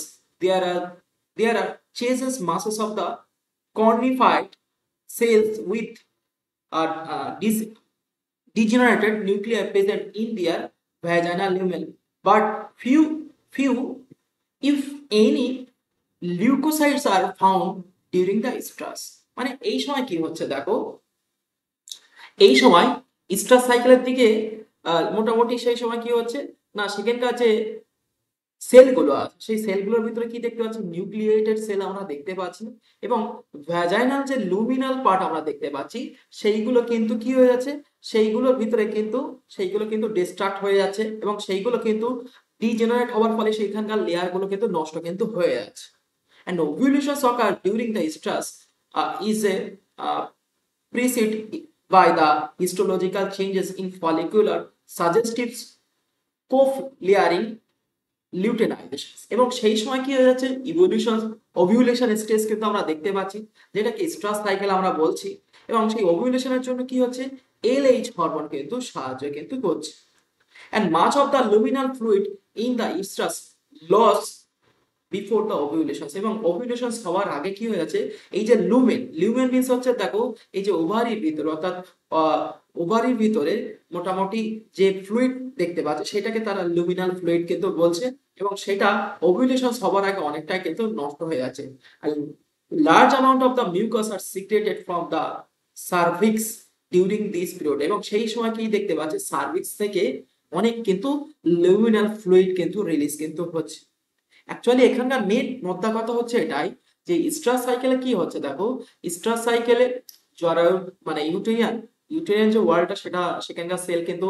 there are chases masses of the cornified cells with degenerated nuclei present in their vaginal lumen, but few if any leucocytes are found during the estrus. মানে এই সময় কি হচ্ছে দেখো, এই সময় স্ট্রাস সাইকেলের দিকে মোটামুটি সেই সময় কি হচ্ছে না, সেখানকার যে সেলগুলো আছে সেই সেলগুলোর ভিতরে কি দেখতে পাচ্ছি, নিউক্লিয়েটেড সেল আমরা দেখতে পাচ্ছি এবং ভ্যাজাইনাল যে লুমিনাল পার্ট আমরা দেখতে পাচ্ছি সেইগুলো কিন্তু কি হয়ে যাচ্ছে, সেইগুলোর ভিতরে কিন্তু সেইগুলো কিন্তু ডিস্ট্রাক্ট হয়ে যাচ্ছে এবং সেইগুলো কিন্তু ডিজেনারেট হওয়ার ফলে সেইখানকার লেয়ারগুলো কিন্তু নষ্ট কিন্তু হয়ে যাচ্ছে। And ovulations occur during the stress is a preceded by the histological changes in follicular suggestive co-layering লিউটেনাইজেশন। এবং সেই সময় কি হয়ে যাচ্ছে, ওভিউলেশন স্টেজ কিন্তু আমরা দেখতে পাচ্ছি, যেটাকে স্ট্রাস সাইকেল আমরা বলছি এবং সেই ওভিউলেশনের জন্য কি হচ্ছে, এলএইচ হরমোন কিন্তু সাহায্য কিন্তু করছে and much of the luminal fluid in the estrus lost before the ovulations. এবং ওভিউলেশনস হওয়ার আগে কি হয়ে যাচ্ছে, এই যে লিউমেন মিন্স হচ্ছে দেখো এই যে ওভারির ভিতরে অর্থাৎ ওভারির ভিতরে মোটামুটি যে ফ্লুইড দেখতে পাচ্ছে সেটাকে তারা লুমিনাল ফ্লুইড কিন্তু বলছে এবং সেটা ওভিউলেশনস হওয়ার আগে অনেকটাই কিন্তু নষ্ট হয়ে যাচ্ছে। আর large amount of the mucus are secreted from the cervix during this period. এবং সেই সময় কি দেখতে পাচ্ছে, সার্ভিক্স থেকে অনেক কিন্তু লুমিনাল ফ্লুইড কিন্তু রিলিজ কিন্তু হচ্ছে। অ্যাকচুয়ালি এখানকার মেন মোদ্দা কথা হচ্ছে এটাই যে স্ট্রাস সাইকেলে কি হচ্ছে দেখো, স্ট্রাস সাইকেলে জরায়ু মানে ইউটেরিয়ান যে ওয়ালটা সেটা সেখানকার সেল কিন্তু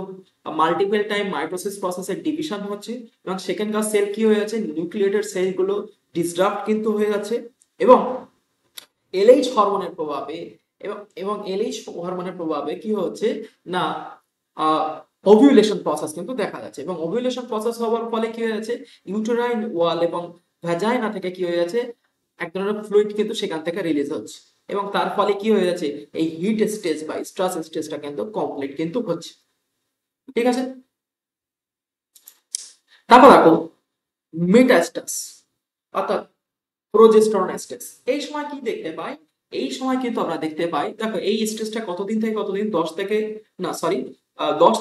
মাল্টিপল টাইম মাইটোসিস প্রসেসের ডিভিশন হচ্ছে এবং সেখানকার সেল কি হয়ে যাচ্ছে, নিউক্লিয়েটেড সেলগুলো ডিসরাপ্ট কিন্তু হয়ে যাচ্ছে এবং এলএইচ হরমোনের প্রভাবে এবং এলএইচ হরমোনের প্রভাবে কি হচ্ছে না, ওভিউলেশন প্রসেস কিন্তু দেখা যাচ্ছে এবং ওভিউলেশন প্রসেস হওয়ার ফলে কি হয়ে যাচ্ছে, ইউটেরাইন ওয়াল এবং ভ্যাজাইনা থেকে কি হয়ে যাচ্ছে, এক ধরনের ফ্লুইড কিন্তু সেখান থেকে রিলিজ হচ্ছে এবং তার ফলে কি হয়ে যাচ্ছে, এই হিট স্টেজ বা স্ট্রাস স্টেজটা কিন্তু কমপ্লিট কিন্তু হচ্ছে। ঠিক আছে, তারপর দেখো মেটাস্টাস অর্থাৎ প্রোজেস্টেরন স্টেজ। এই সময় কি দেখতে পাই, এই সময় কিন্তু আমরা দেখতে পাই দেখো এই স্টেজটা কতদিন থেকে কতদিন, 10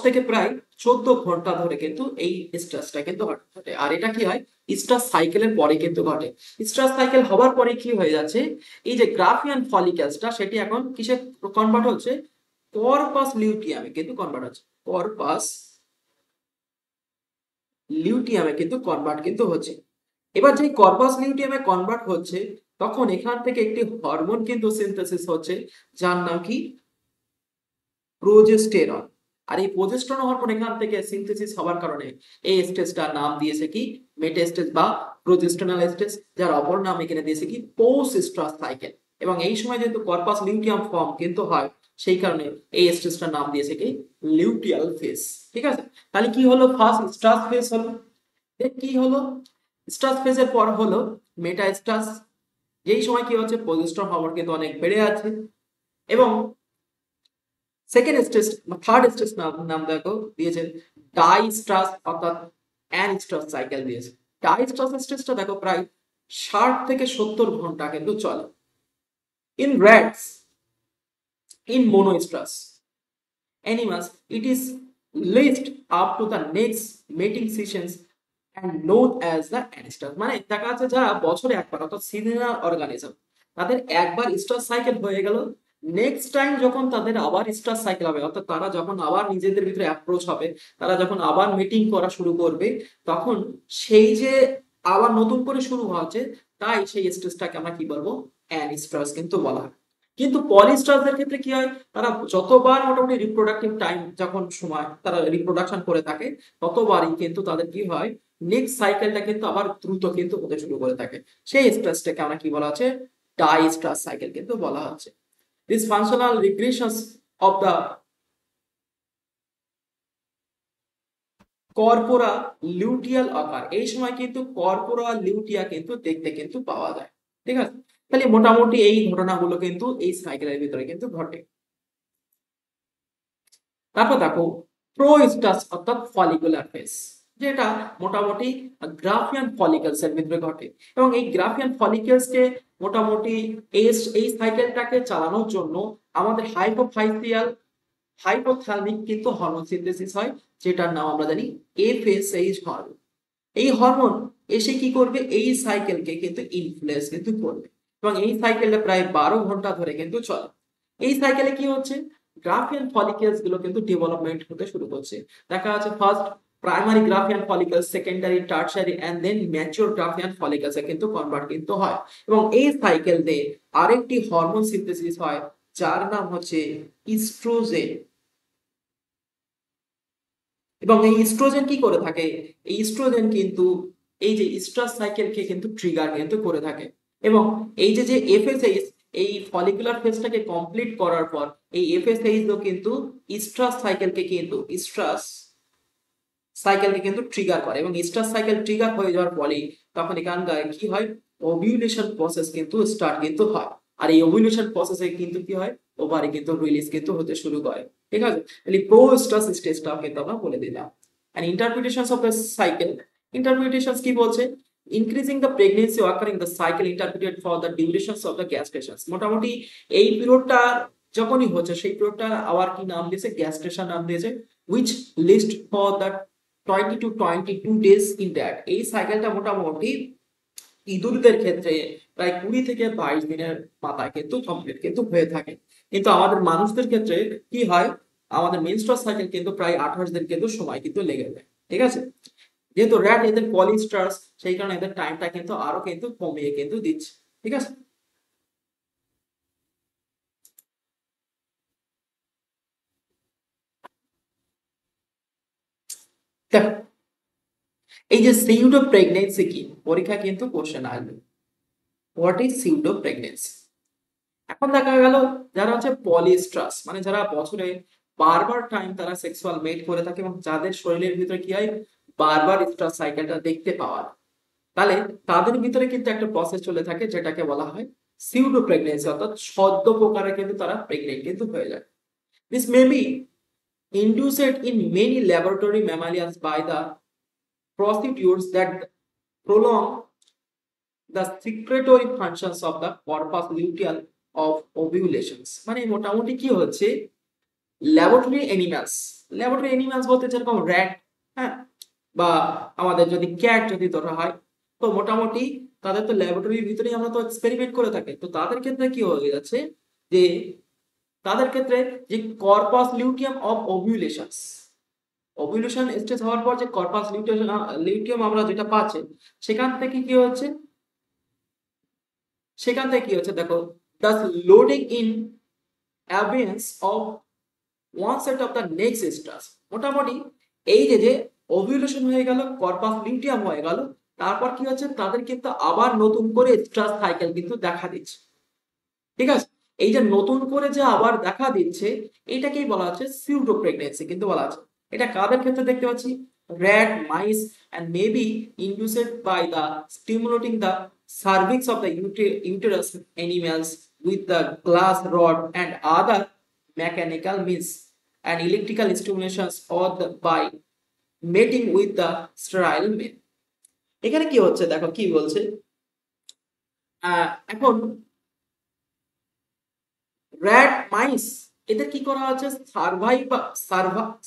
থেকে প্রায় 14 ঘন্টা ধরে কিন্তু এই স্ট্রেসটা কিন্তু ঘটে। আর এটা কি হয়, স্ট্রেস সাইকেলের পরে কিন্তু ঘটে। স্ট্রেস সাইকেল হওয়ার পরে কি হয়ে যাচ্ছে, এই যে গ্রাফিয়ান ফলিকেলসটা সেটি এখন কিসে কনভার্ট হচ্ছে, কর্পাস লিউটিয়ামে কিন্তু কনভার্ট হচ্ছে। কর্পাস লিউটিয়ামে কিন্তু কনভার্ট কিন্তু হচ্ছে। এবার যে কর্পাস লিউটিয়ামে কনভার্ট হচ্ছে তখন এখান থেকে একটি হরমোন কিন্তু সিনথেসিস হচ্ছে, যার নাম কি প্রোজেস্টেরন। আর এই প্রোজেস্টেরন হরমোন এখান থেকে সিনথেসিস হওয়ার কারণে এই স্টেজটার নাম দিয়েছে কি মেটাস্টেজ বা প্রোজেস্টেরনাল স্টেজ, যার অপর নাম এখানে দিয়েছে কি পোস্ট স্ট্রাস সাইকেল। এবং এই সময় যেহেতু কর্পাস লিউটিয়াম ফর্ম কিন্তু হয়, সেই কারণে এই স্টেজটার নাম দিয়েছে কি লিউটিয়াল ফেজ। ঠিক আছে, তাহলে কি হলো, ফার্স্ট স্ট্রাস ফেজ হলো, কি হলো স্ট্রাস ফেজের পর হলো মেটাস্টাস। যেই সময় কি হচ্ছে প্রোজেস্টেরন হরমোন কিন্তু অনেক বেড়ে আছে। এবং সেকেন্ড স্টেজ থার্ড স্টেজ নাম নাম দেখো দিয়েছে ডাইস্ট্রাস অর্থাৎ অ্যানস্ট্রাস সাইকেল দিয়েছে। ডাইস্ট্রাস স্টেজটা দেখো প্রায় 60 থেকে 70 ঘন্টা কিন্তু চলে। In rats, in monoestrous animals, it is lived up to the next mating seasons and known as the ancestors। মানে দেখা যাচ্ছে যারা বছরে একবার অর্থাৎ সিজনাল অর্গানিজম, তাদের একবার স্টার সাইকেল হয়ে গেল, নেক্সট টাইম যখন তাদের আবার স্টার সাইকেল হবে অর্থাৎ তারা যখন আবার নিজেদের ভিতরে অ্যাপ্রোচ হবে, তারা যখন আবার মিটিং করা শুরু করবে, তখন সেই যে আবার নতুন করে শুরু হচ্ছে, তাই সেই স্টেজটাকে আমরা কি বলবো অ্যানস্টার্স কিন্তু বলা হয়। কিন্তু পলিস্টারদের ক্ষেত্রে কি হয়, তারা যতবার মোটামুটি রিপ্রোডাক্টিভ টাইম যখন সময় তারা রিপ্রোডাকশন করে থাকে, ততবারই কিন্তু তাদের কি হয় নেক্সট সাইকেলটা কিন্তু আবার দ্রুত কিন্তু হতে শুরু করে থাকে। সেই স্ট্রেসটাকে আমরা কি বলা হচ্ছে ডাইস্টার সাইকেল কিন্তু বলা হচ্ছে। This functional regressions of the corpora luteal আকার, এই সময় কিন্তু কর্পোরা লিউটিয়া কিন্তু দেখতে কিন্তু পাওয়া যায়। ঠিক আছে, তাহলে মোটামুটি এই ঘটনাগুলো কিন্তু এই সাইকেলের ভিতরে কিন্তু ঘটে। তারপর দেখো প্রোস্টাস অর্থাৎ ফলিকুলার ফেজ, যেটা মোটামুটি গ্রাফিয়ান ফলিকলস এর ভিতরে ঘটে। এবং এই গ্রাফিয়ান ফলিকলস কে মোটামুটি এই সাইকেলটাকে চালানোর জন্য আমাদের হাইপোথ্যালামিক কিন্তু হরমোন সিনথেসিস হয়, যেটার নাম আমরা জানি এফএসএইচ হরমোন। এই হরমোন এসে কি করবে এই সাইকেলকে কিন্তু ইনফ্লুয়েন্স কিন্তু করবে। এবং এই সাইকেলটা প্রায় 12 ঘন্টা ধরে কিন্তু চলে। এই সাইকেলে কি হচ্ছে গ্রাফিয়ান ফলিকেলস গুলো কিন্তু ডেভেলপমেন্ট হতে শুরু করছে। দেখা যাচ্ছে first primary Graafian follicles, secondary, tertiary and then mature Graafian follicles এ কিন্তু কনভার্ট কিন্তু হয়। এবং এই সাইকেল দিয়ে আরেকটি হরমোন সিনথেসিস হয়, যার নাম হচ্ছে ইস্ট্রোজেন। এবং এই ইস্ট্রোজেন কি করে থাকে, এই ইস্ট্রোজেন কিন্তু এই যে স্ট্রাস সাইকেলকে কিন্তু ট্রিগার কিন্তু করে থাকে। এবং এই যে যে এফএসএইচ এই ফলিকুলার ফেজটাকে কমপ্লিট করার পর এই এফএসএইচ ও কিন্তু স্ট্রাস সাইকেলকে কিন্তু ট্রিগার করে। এবং স্ট্রাস সাইকেল ট্রিগার হয়ে যাওয়ার ফলে তখন এখানকার কি হয় ওভিউলেশন প্রসেস কিন্তু স্টার্ট কিন্তু হয়। আর এই ওভিউলেশন প্রসেসে কিন্তু কি হয় ওভারি কিন্তু রিলিজ কিন্তু হতে শুরু করে। ঠিক আছে, তাহলে প্রো স্ট্রাস স্টেজটা কিন্তু আমরা বলে দিলাম। And interpretations of the cycle, interpretations কি বলছে increasing the pregnancy occurring the cycle interpreted for the durations of the gestations. মোটামুটি এই পিরিয়ডটা যখনই হচ্ছে সেই পিরিয়ডটা আবার কি নাম দিয়েছে গ্যাস্ট্রেশন নাম দিয়েছে, which list for the 20 to 22 days in that। এই সাইকেলটা মোটামুটি ইঁদুরদের ক্ষেত্রে প্রায় 20 থেকে 22 দিনের মাথায় কিন্তু কমপ্লিট কিন্তু হয়ে থাকে। কিন্তু আমাদের মানুষদের ক্ষেত্রে কি হয় আমাদের মেনস্ট্রুয়াল সাইকেল কিন্তু প্রায় 28 দিন কিন্তু সময় কিন্তু লেগে যায়। ঠিক আছে, যেহেতু র্যাট এদের পলিস্টার্স, সেই কারণে এদের টাইমটা কিন্তু আরো কিন্তু কমিয়ে কিন্তু দিচ্ছে। ঠিক আছে, দেখো এই যে সিউডো প্রেগনেন্সি কি পরীক্ষা কিন্তু কোশ্চেন আসবে, হোয়াট ইজ সিউডো প্রেগনেন্সি। এখন দেখা গেল যারা হচ্ছে পলিস্ট্রাস মানে যারা বছরে বারবার টাইম তারা সেক্সুয়াল মেট করে থাকে এবং যাদের শরীরের ভিতরে কি হয় বারবার স্ট্রাস সাইকেলটা দেখতে পাওয়া যায়, তাহলে তাদের ভিতরে কিন্তু একটা প্রসেস চলে থাকে যেটাকে বলা হয় সিউডো প্রেগনেন্সি অর্থাৎ সদ্য প্রকারে কিন্তু তারা প্রেগনেন্ট কিন্তু হয়ে যায়। This may be induced in many laboratory mammalians by the procedures that prolong the secretory functions of the corpus luteal of ovulations। মানে মোটামুটি কি হচ্ছে ল্যাবরেটরি অ্যানিমালস বলতে যেরকম র্যাট, হ্যাঁ, বা আমাদের যদি ক্যাট যদি ধরা হয়, তো মোটামুটি তাদের তো ল্যাবরেটরির ভিতরেই আমরা তো এক্সপেরিমেন্ট করে থাকি। তো তাদের ক্ষেত্রে কি হয়ে যাচ্ছে যে তাদের ক্ষেত্রে যে corpus luteum of ovulations ovulation stage হওয়ার পর যে কর্পাস লিউটিয়াম আমরা যেটা পাচ্ছি, সেখান থেকে কি হচ্ছে, দেখো, Das loading in অ্যাবিয়েন্স of one set of the next stars. মোটামুটি এই যে ওভিউলেশন হয়ে গেল, কর্পাস লিউটিয়াম হয়ে গেল, তারপর কি হচ্ছে, তাদের কিন্তু আবার নতুন করে স্টার সাইকেল কিন্তু দেখা দিচ্ছে। ঠিক আছে, এই যে নতুন করে যে আবার দেখা দিচ্ছে, এটাকেই বলা হচ্ছে সিউডো প্রেগনেন্সি কিন্তু বলা আছে। এটা কাদের ক্ষেত্রে দেখতে পাচ্ছি, rat, mice and maybe induced by the stimulating the cervix of the uterus animals with the glass rod and other mechanical means and electrical stimulations or by mating with the sterile male। এখানে কি হচ্ছে দেখো, কি বলছে, এখন rat, মাইস, এদের কি করা হচ্ছে,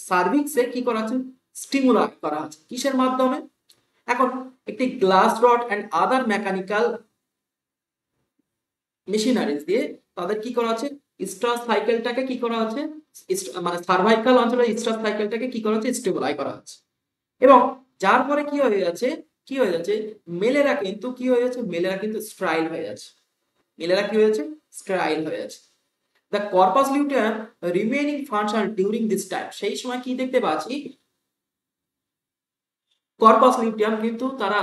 সার্ভিক্সে কি করা হচ্ছে, স্টিমুলাই করা হচ্ছে, কিসের মাধ্যমে, এখন একটি glass rod and other mechanical machineries দিয়ে তাদের কি করা আছে, স্টার সাইকেলটাকে কি করা আছে, মানে সার্ভাইকাল অঞ্চলের স্টার সাইকেলটাকে কি করা হচ্ছে, স্টেবলাই করা হচ্ছে। এবং যার পরে কি হয়ে যাচ্ছে, মেলেরা কিন্তু কি হয়ে যাচ্ছে, স্ট্রাইল হয়ে যাচ্ছে, কি হয়ে যাচ্ছে, স্ট্রাইল হয়ে যাচ্ছে। The corpus luteum remaining function during this time, সেই সময় কি দেখতে পাচ্ছি, কর্পাস লিউটিয়াম কিন্তু তারা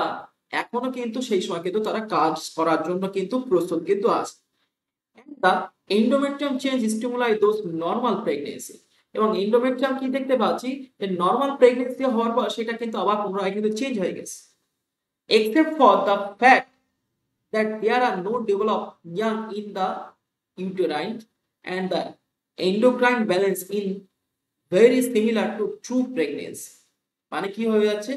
এখনো কিন্তু সেই সময় কিন্তু তারা কাজ করার জন্য কিন্তু প্রস্তুত কিন্তু আছে। The endometrium change stimuli those normal pregnancy, এবং এন্ডোমেট্রিয়াম কি দেখতে পাচ্ছি, যে নর্মাল প্রেগনেন্সি হওয়ার পর সেটা কিন্তু আবার পুনরায় কিন্তু চেঞ্জ হয়ে গেছে, except for the fact that there are no developed young in the uterine and the endocrine balance in very similar to true pregnancy। মানে কি হয়ে যাচ্ছে,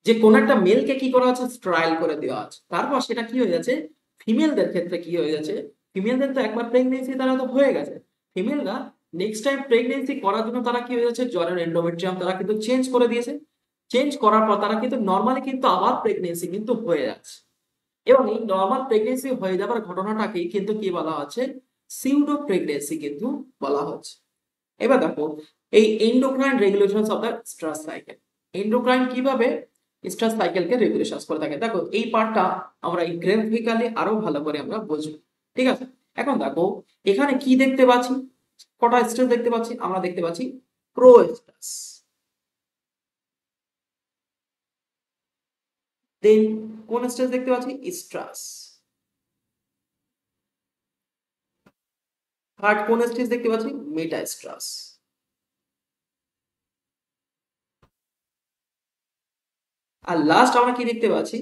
যে কোন একটা মেলকে কি করা হচ্ছে, ট্রায়াল করে দেওয়া আছে, তারপর সেটা কি হয়ে যাচ্ছে, ফিমেলদের ক্ষেত্রে কি হয়ে যাচ্ছে, ফিমেলদের তো একবার প্রেগনেন্সি তারা তো হয়ে গেছে, ফিমেলরা নেক্সট টাইম প্রেগনেন্সি করার জন্য তারা কি হয়ে যাচ্ছে, জ্বরের এন্ডোমেট্রিয়াম তারা কিন্তু চেঞ্জ করে দিয়েছে, চেঞ্জ করার পর তারা কিন্তু নর্মালি কিন্তু আবার প্রেগনেন্সি কিন্তু হয়ে যাচ্ছে। এবং এই নর্মাল প্রেগনেন্সি হয়ে যাবার ঘটনাটাকেই কিন্তু কি বলা হচ্ছে, সিউডো প্রেগনেন্সি কিন্তু বলা হচ্ছে। এবার দেখো, এই endocrine regulations of the stress cycle, endocrine কিভাবে স্ট্রেস সাইকেলকে রেগুলেশনস করে থাকে, দেখো এই পার্টটা আমরা এই গ্রাফিক্যালি আরো ভালো করে আমরা বুঝবো। ঠিক আছে, এখন দেখো এখানে কি দেখতে পাচ্ছি, কটা স্টেজ দেখতে পাচ্ছি, আমরা দেখতে পাচ্ছি প্রো স্টেজ, দেন কোন স্টেজ দেখতে পাচ্ছি, স্ট্রাস, থার্ড কোন স্টেজ দেখতে পাচ্ছি, মেটা স্ট্রাস, আর লাস্ট আমরা কি দেখতে পাচ্ছি,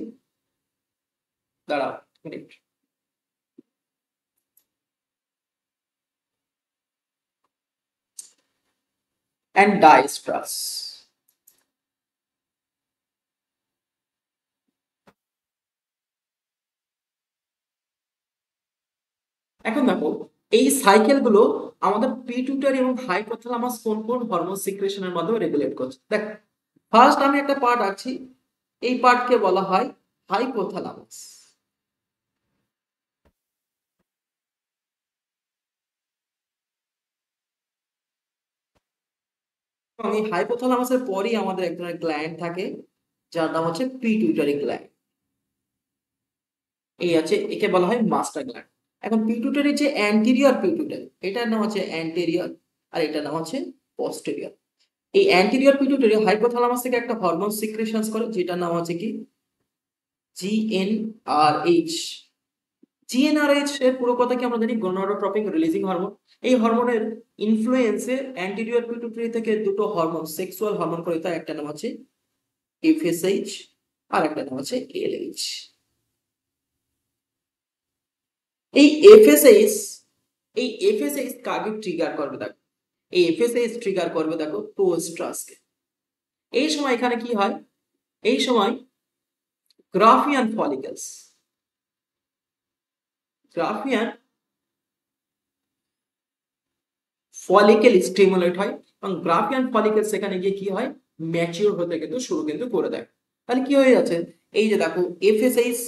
দাঁড়াও মিনিট, and distress। এখন দেখো এই সাইকেল গুলো আমাদের পিটুইটারি এবং হাইপোথ্যালামাস কোন কোন হরমোন সিক্রেশনের মাধ্যমে রেগুলেট করছে। দেখ, ফার্স্ট আমি একটা পার্ট আছি, এই পার্টকে বলা হয় হাইপোথ্যালামাস। এবং এই হাইপোথ্যালামাসের পরই আমাদের এক ধরনের গ্ল্যান্ড থাকে যার নাম হচ্ছে পিটুইটারি গ্ল্যান্ড, এই আছে, একে বলা হয় মাস্টার গ্ল্যান্ড। এখন পিটুইটারি যে অ্যান্টেরিয়র পিটুইটারি, এটার নাম হচ্ছে অ্যান্টেরিয়র, আর এটার নাম হচ্ছে পস্টেরিয়র। এই অ্যান্টেরিয়র পিটুইটারি হাইপোথ্যালামাস থেকে একটা হরমোন সিক্রেশনস করে যেটার নাম হচ্ছে কি, জিএনআরএইচ। জিএনআরএইচ এর পুরো কথা কি আমরা জানি, গোনাডোট্রপিক রিলিজিং হরমোন। এই হরমোনের ইনফ্লুয়েন্সে অ্যান্টেরিয়র পিটুইটারি থেকে দুটো হরমোন, সেক্সুয়াল হরমোন তৈরি হয়, একটা নাম হচ্ছে এফএসএইচ আর একটা নাম হচ্ছে এলএইচ। এই এফএসএইচ, কাকে ট্রিগার করবে দেখো, এই এফএসএইচ ট্রিগার করবে দেখো প্রোস্ট্রাসকে। এই সময় এখানে কি হয়, এই সময় Graafian follicles, Graafian follicle stimulate হয়, এবং গ্রাফিয়ান ফলিকেল সেখানে গিয়ে কি হয়, ম্যাচিওর হতে কিন্তু শুরু কিন্তু করে দেয়। তাহলে কি হয়ে যাচ্ছে, এই যে দেখো এফএসএইচ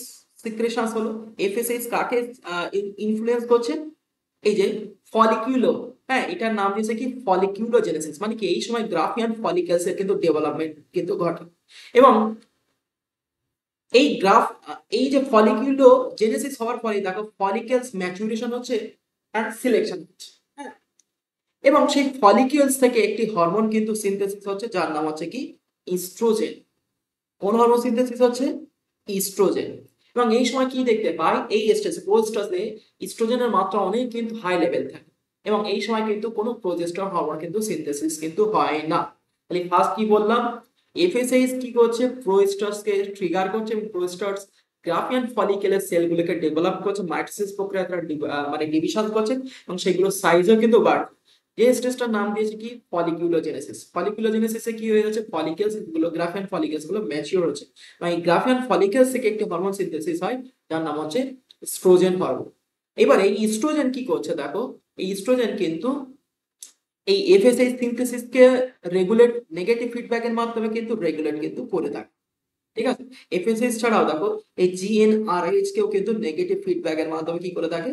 সিক্রেশন হলো, এফএসএইচ কাকে ইনফ্লুয়েন্স করছে, এই যে হ্যাঁ, এটার নাম দিয়েছে কি ফলিকিউলোজেনেসিস, মানে কি এই সময় গ্রাফিয়ান ফলিকেলস এর কিন্তু ডেভেলপমেন্ট কিন্তু ঘটে। এবং এই যে ফলিকিউলোজেনেসিস হওয়ার পরে দেখো ফলিকেলস ম্যাচুরেশন হচ্ছে এন্ড সিলেকশন হচ্ছে। হ্যাঁ, এবং সেই ফলিকিউলস থেকে একটি হরমোন কিন্তু সিনথেসিস হচ্ছে, যার নাম হচ্ছে কি ইস্ট্রোজেন। কোন হরমোন সিনথেসিস হচ্ছে? ইস্ট্রোজেন। এবং এই সময় কি দেখতে পাই, এই স্টেজে প্রোস্টাসে ইস্ট্রোজেনের মাত্রা অনেক কিন্তু হাই লেভেল থাকে, এবং এই সময় কিন্তু কোনো প্রোজেস্টেরন হরমোন কিন্তু সিনথেসিস কিন্তু হয় না। তাহলে ফার্স্ট কি বললাম, এফএসএইচ কি করছে, প্রোস্টাসকে ট্রিগার করছে, এবং প্রোস্টাস গ্রাফিয়ান ফলিকেলের সেলগুলোকে ডেভেলপ করছে, মাইটোসিস প্রক্রিয়া দ্বারা মানে ডিভিশন করছে, এবং সেগুলো সাইজও কিন্তু বাড়ছে। যে স্টেজটার নাম দিয়েছে কি ফলিকুলোজেনেসিস। ফলিকুলোজেনেসিসে কি হয়ে যাচ্ছে, ফলিকেলস গুলো, গ্রাফিয়ান ফলিকেলস গুলো ম্যাচিওর হচ্ছে, এবং এই গ্রাফিয়ান ফলিকেলস থেকে একটি হরমোন সিনথেসিস হয়, যার নাম হচ্ছে ইস্ট্রোজেন হরমোন। এবার এই ইস্ট্রোজেন কি করছে দেখো, এই ইস্ট্রোজেন কিন্তু এই এফএসএইচ সিনথেসিসকে রেগুলেট, নেগেটিভ ফিডব্যাকের মাধ্যমে কিন্তু রেগুলেট কিন্তু করে থাকে। ঠিক আছে, এফএসএইচ ছাড়াও দেখো এই জিএনআরএইচ কেও কিন্তু নেগেটিভ ফিডব্যাকের মাধ্যমে কি করে থাকে,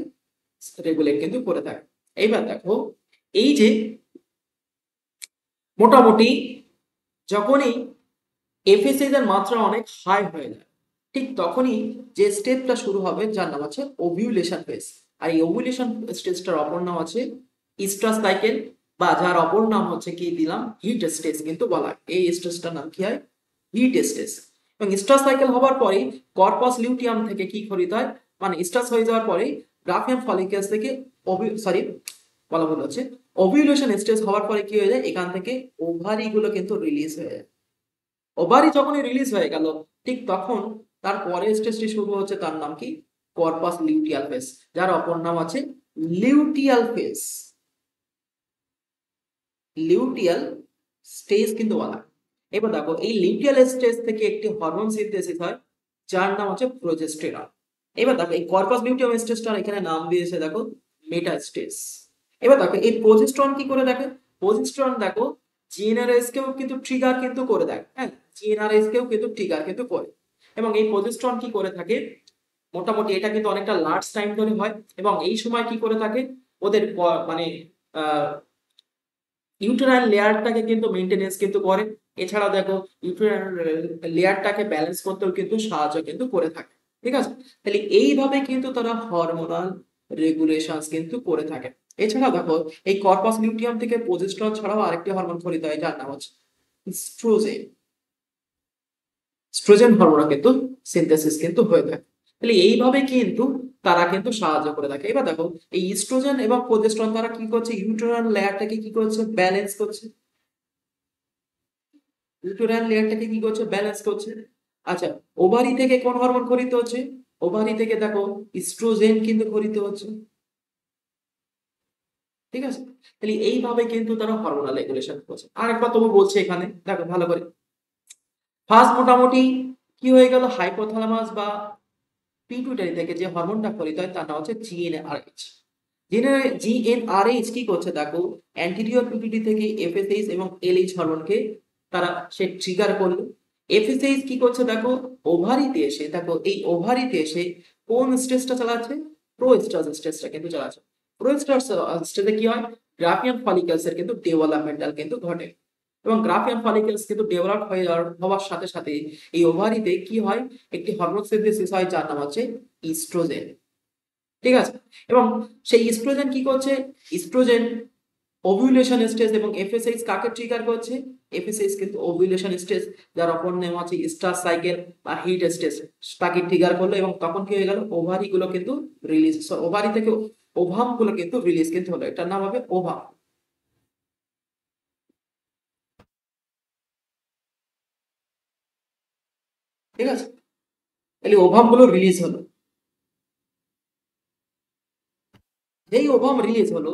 রেগুলেট কিন্তু করে থাকে। এইবার দেখো এই যে মোটামুটি যখনই এফএসএইচ এর মাত্রা অনেক হাই হয়ে যায়, ঠিক তখনই যে স্টেপটা শুরু হবে, যার নাম আছে ওভিউলেশন ফেজ। আর এই ওভিউলেশন স্টেজটার অপর নাম আছে ইস্ট্রাস সাইকেল, বা যার অপর নাম হচ্ছে কি দিলাম হিট স্টেজ কিন্তু বলা হয়। এই স্টেজটার নাম কি হয়, হিট স্টেজ। এবং স্ট্রাস সাইকেল হওয়ার পরেই কর্পাস লিউটিয়াম থেকে কি খরিত হয়, মানে স্ট্রাস হয়ে যাওয়ার পরেই গ্রাফিয়ান ফলিকেলস থেকে সরি বলা ভুল হচ্ছে, ওভিউলেশন স্টেজ হওয়ার পরে কি হয়ে যায়, এখান থেকে ওভারি গুলো কিন্তু রিলিজ হয়ে যায়। ওভারি যখনই রিলিজ হয়ে গেল, ঠিক তখন তার পরের স্টেজটি শুরু হচ্ছে, তার নাম কি কর্পাস লিউটিয়াল ফেজ, যার অপর নাম আছে লিউটিয়াল ফেজ, লিউটিয়াল স্টেজ কিন্তু বলা। এবার দেখো এই লিউটিয়াল স্টেজ থেকে একটি হরমোন সিনথেসিস হয়, যার নাম হচ্ছে প্রোজেস্টেরন। এবার দেখো এই কর্পাস লিউটিয়াম স্টেজটার এখানে নাম দিয়েছে দেখো মেটা স্টেজ। এবার দেখো এই প্রোজেস্টেরন কি করে দেখে, প্রোজেস্টেরন দেখো জিএনআরএস কেও কিন্তু ট্রিগার কিন্তু করে দেয়। হ্যাঁ, জিএনআরএস কেও কিন্তু ট্রিগার কিন্তু করে। এবং এই প্রোজেস্টেরন কি করে থাকে, মোটামুটি এটা কিন্তু অনেকটা লার্জ টাইম ধরে হয়, এবং এই সময় কি করে থাকে ওদের মানে ইউটেরাইন লেয়ারটাকে কিন্তু মেইনটেনেন্স কিন্তু করে। এছাড়া দেখো ইউটেরাইন লেয়ারটাকে ব্যালেন্স করতেও কিন্তু সাহায্য কিন্তু করে থাকে। ঠিক আছে, তাহলে এইভাবে কিন্তু তারা হরমোনাল রেগুলেশনস কিন্তু করে থাকে। এছাড়া দেখো এই কর্পাস লিউটিয়াম থেকে প্রোজেস্টেরন ছাড়াও আরেকটি হরমোন খরিত হয়, যার নাম হচ্ছে স্ট্রোজেন। স্ট্রোজেন হরমোন কিন্তু সিনথেসিস কিন্তু হয়ে থাকে। তাহলে এইভাবে কিন্তু তারা কিন্তু সাহায্য করে থাকে। এবার দেখো এই ইস্ট্রোজেন এবং প্রোজেস্টেরন তারা কি করছে, ইউটেরাইন লেয়ারটাকে কি করছে, ব্যালেন্স করছে। ইউটেরাইন লেয়ারটাকে কি করছে, ব্যালেন্স করছে। আচ্ছা, ওভারি থেকে কোন হরমোন খরিত হচ্ছে, ওভারি থেকে দেখো ইস্ট্রোজেন কিন্তু খরিত হচ্ছে। ঠিক আছে, তাহলে এইভাবে কিন্তু তারা হরমোনাল রেগুলেশন করছে। আরেকবার তবু বলছে এখানে দেখো ভালো করে, ফার্স্ট মোটামুটি কি হয়ে গেল, হাইপোথ্যালামাস বা পিটুইটারি থেকে যে হরমোনটা খরিত হয়, তার নাম হচ্ছে জিএনআরএইচ। জিএনআরএইচ কি করছে দেখো, অ্যান্টেরিয়র পিটুইটারি থেকে এফএসএইচ এবং এলএইচ হরমোনকে তারা সে ট্রিগার করলো। এফএসএইচ কি করছে দেখো, ওভারিতে এসে দেখো এই ওভারিতে এসে কোন স্টেজটা চালাচ্ছে, প্রোস্টাস স্টেজটা কিন্তু চালাচ্ছে। প্রোস্টাস স্টেজে কি হয়, গ্রাফিয়ান ফলিকলস এর কিন্তু ডেভেলপমেন্টাল কিন্তু ঘটে, এবং গ্রাফিয়ান ফলিকলস কিন্তু ডেভেলপ হওয়ার সাথে সাথে এই ওভারিতে কি হয়, একটি হরমোন সিনথেসিস হয়, যার নাম হচ্ছে ইস্ট্রোজেন। ঠিক আছে, এবং সেই ইস্ট্রোজেন কি করছে, ইস্ট্রোজেন ওভিউলেশন স্টেজ, এবং এফএসএইচ কাকে ট্রিগার করছে, এফএসএইচ কিন্তু ওভিউলেশন স্টেজ, যার অপর নাম আছে স্টার সাইকেল বা হিট স্টেজ, তাকে ট্রিগার করলো, এবং তখন কি হয়ে গেল, ওভারি গুলো কিন্তু রিলিজ, ওভারি থেকে ওভাম গুলো কিন্তু রিলিজ কিন্তু হলো, এটার নাম হবে ওভাম। ঠিক আছে, তাহলে ওভাম গুলো রিলিজ হলো। যেই ওভাম রিলিজ হলো,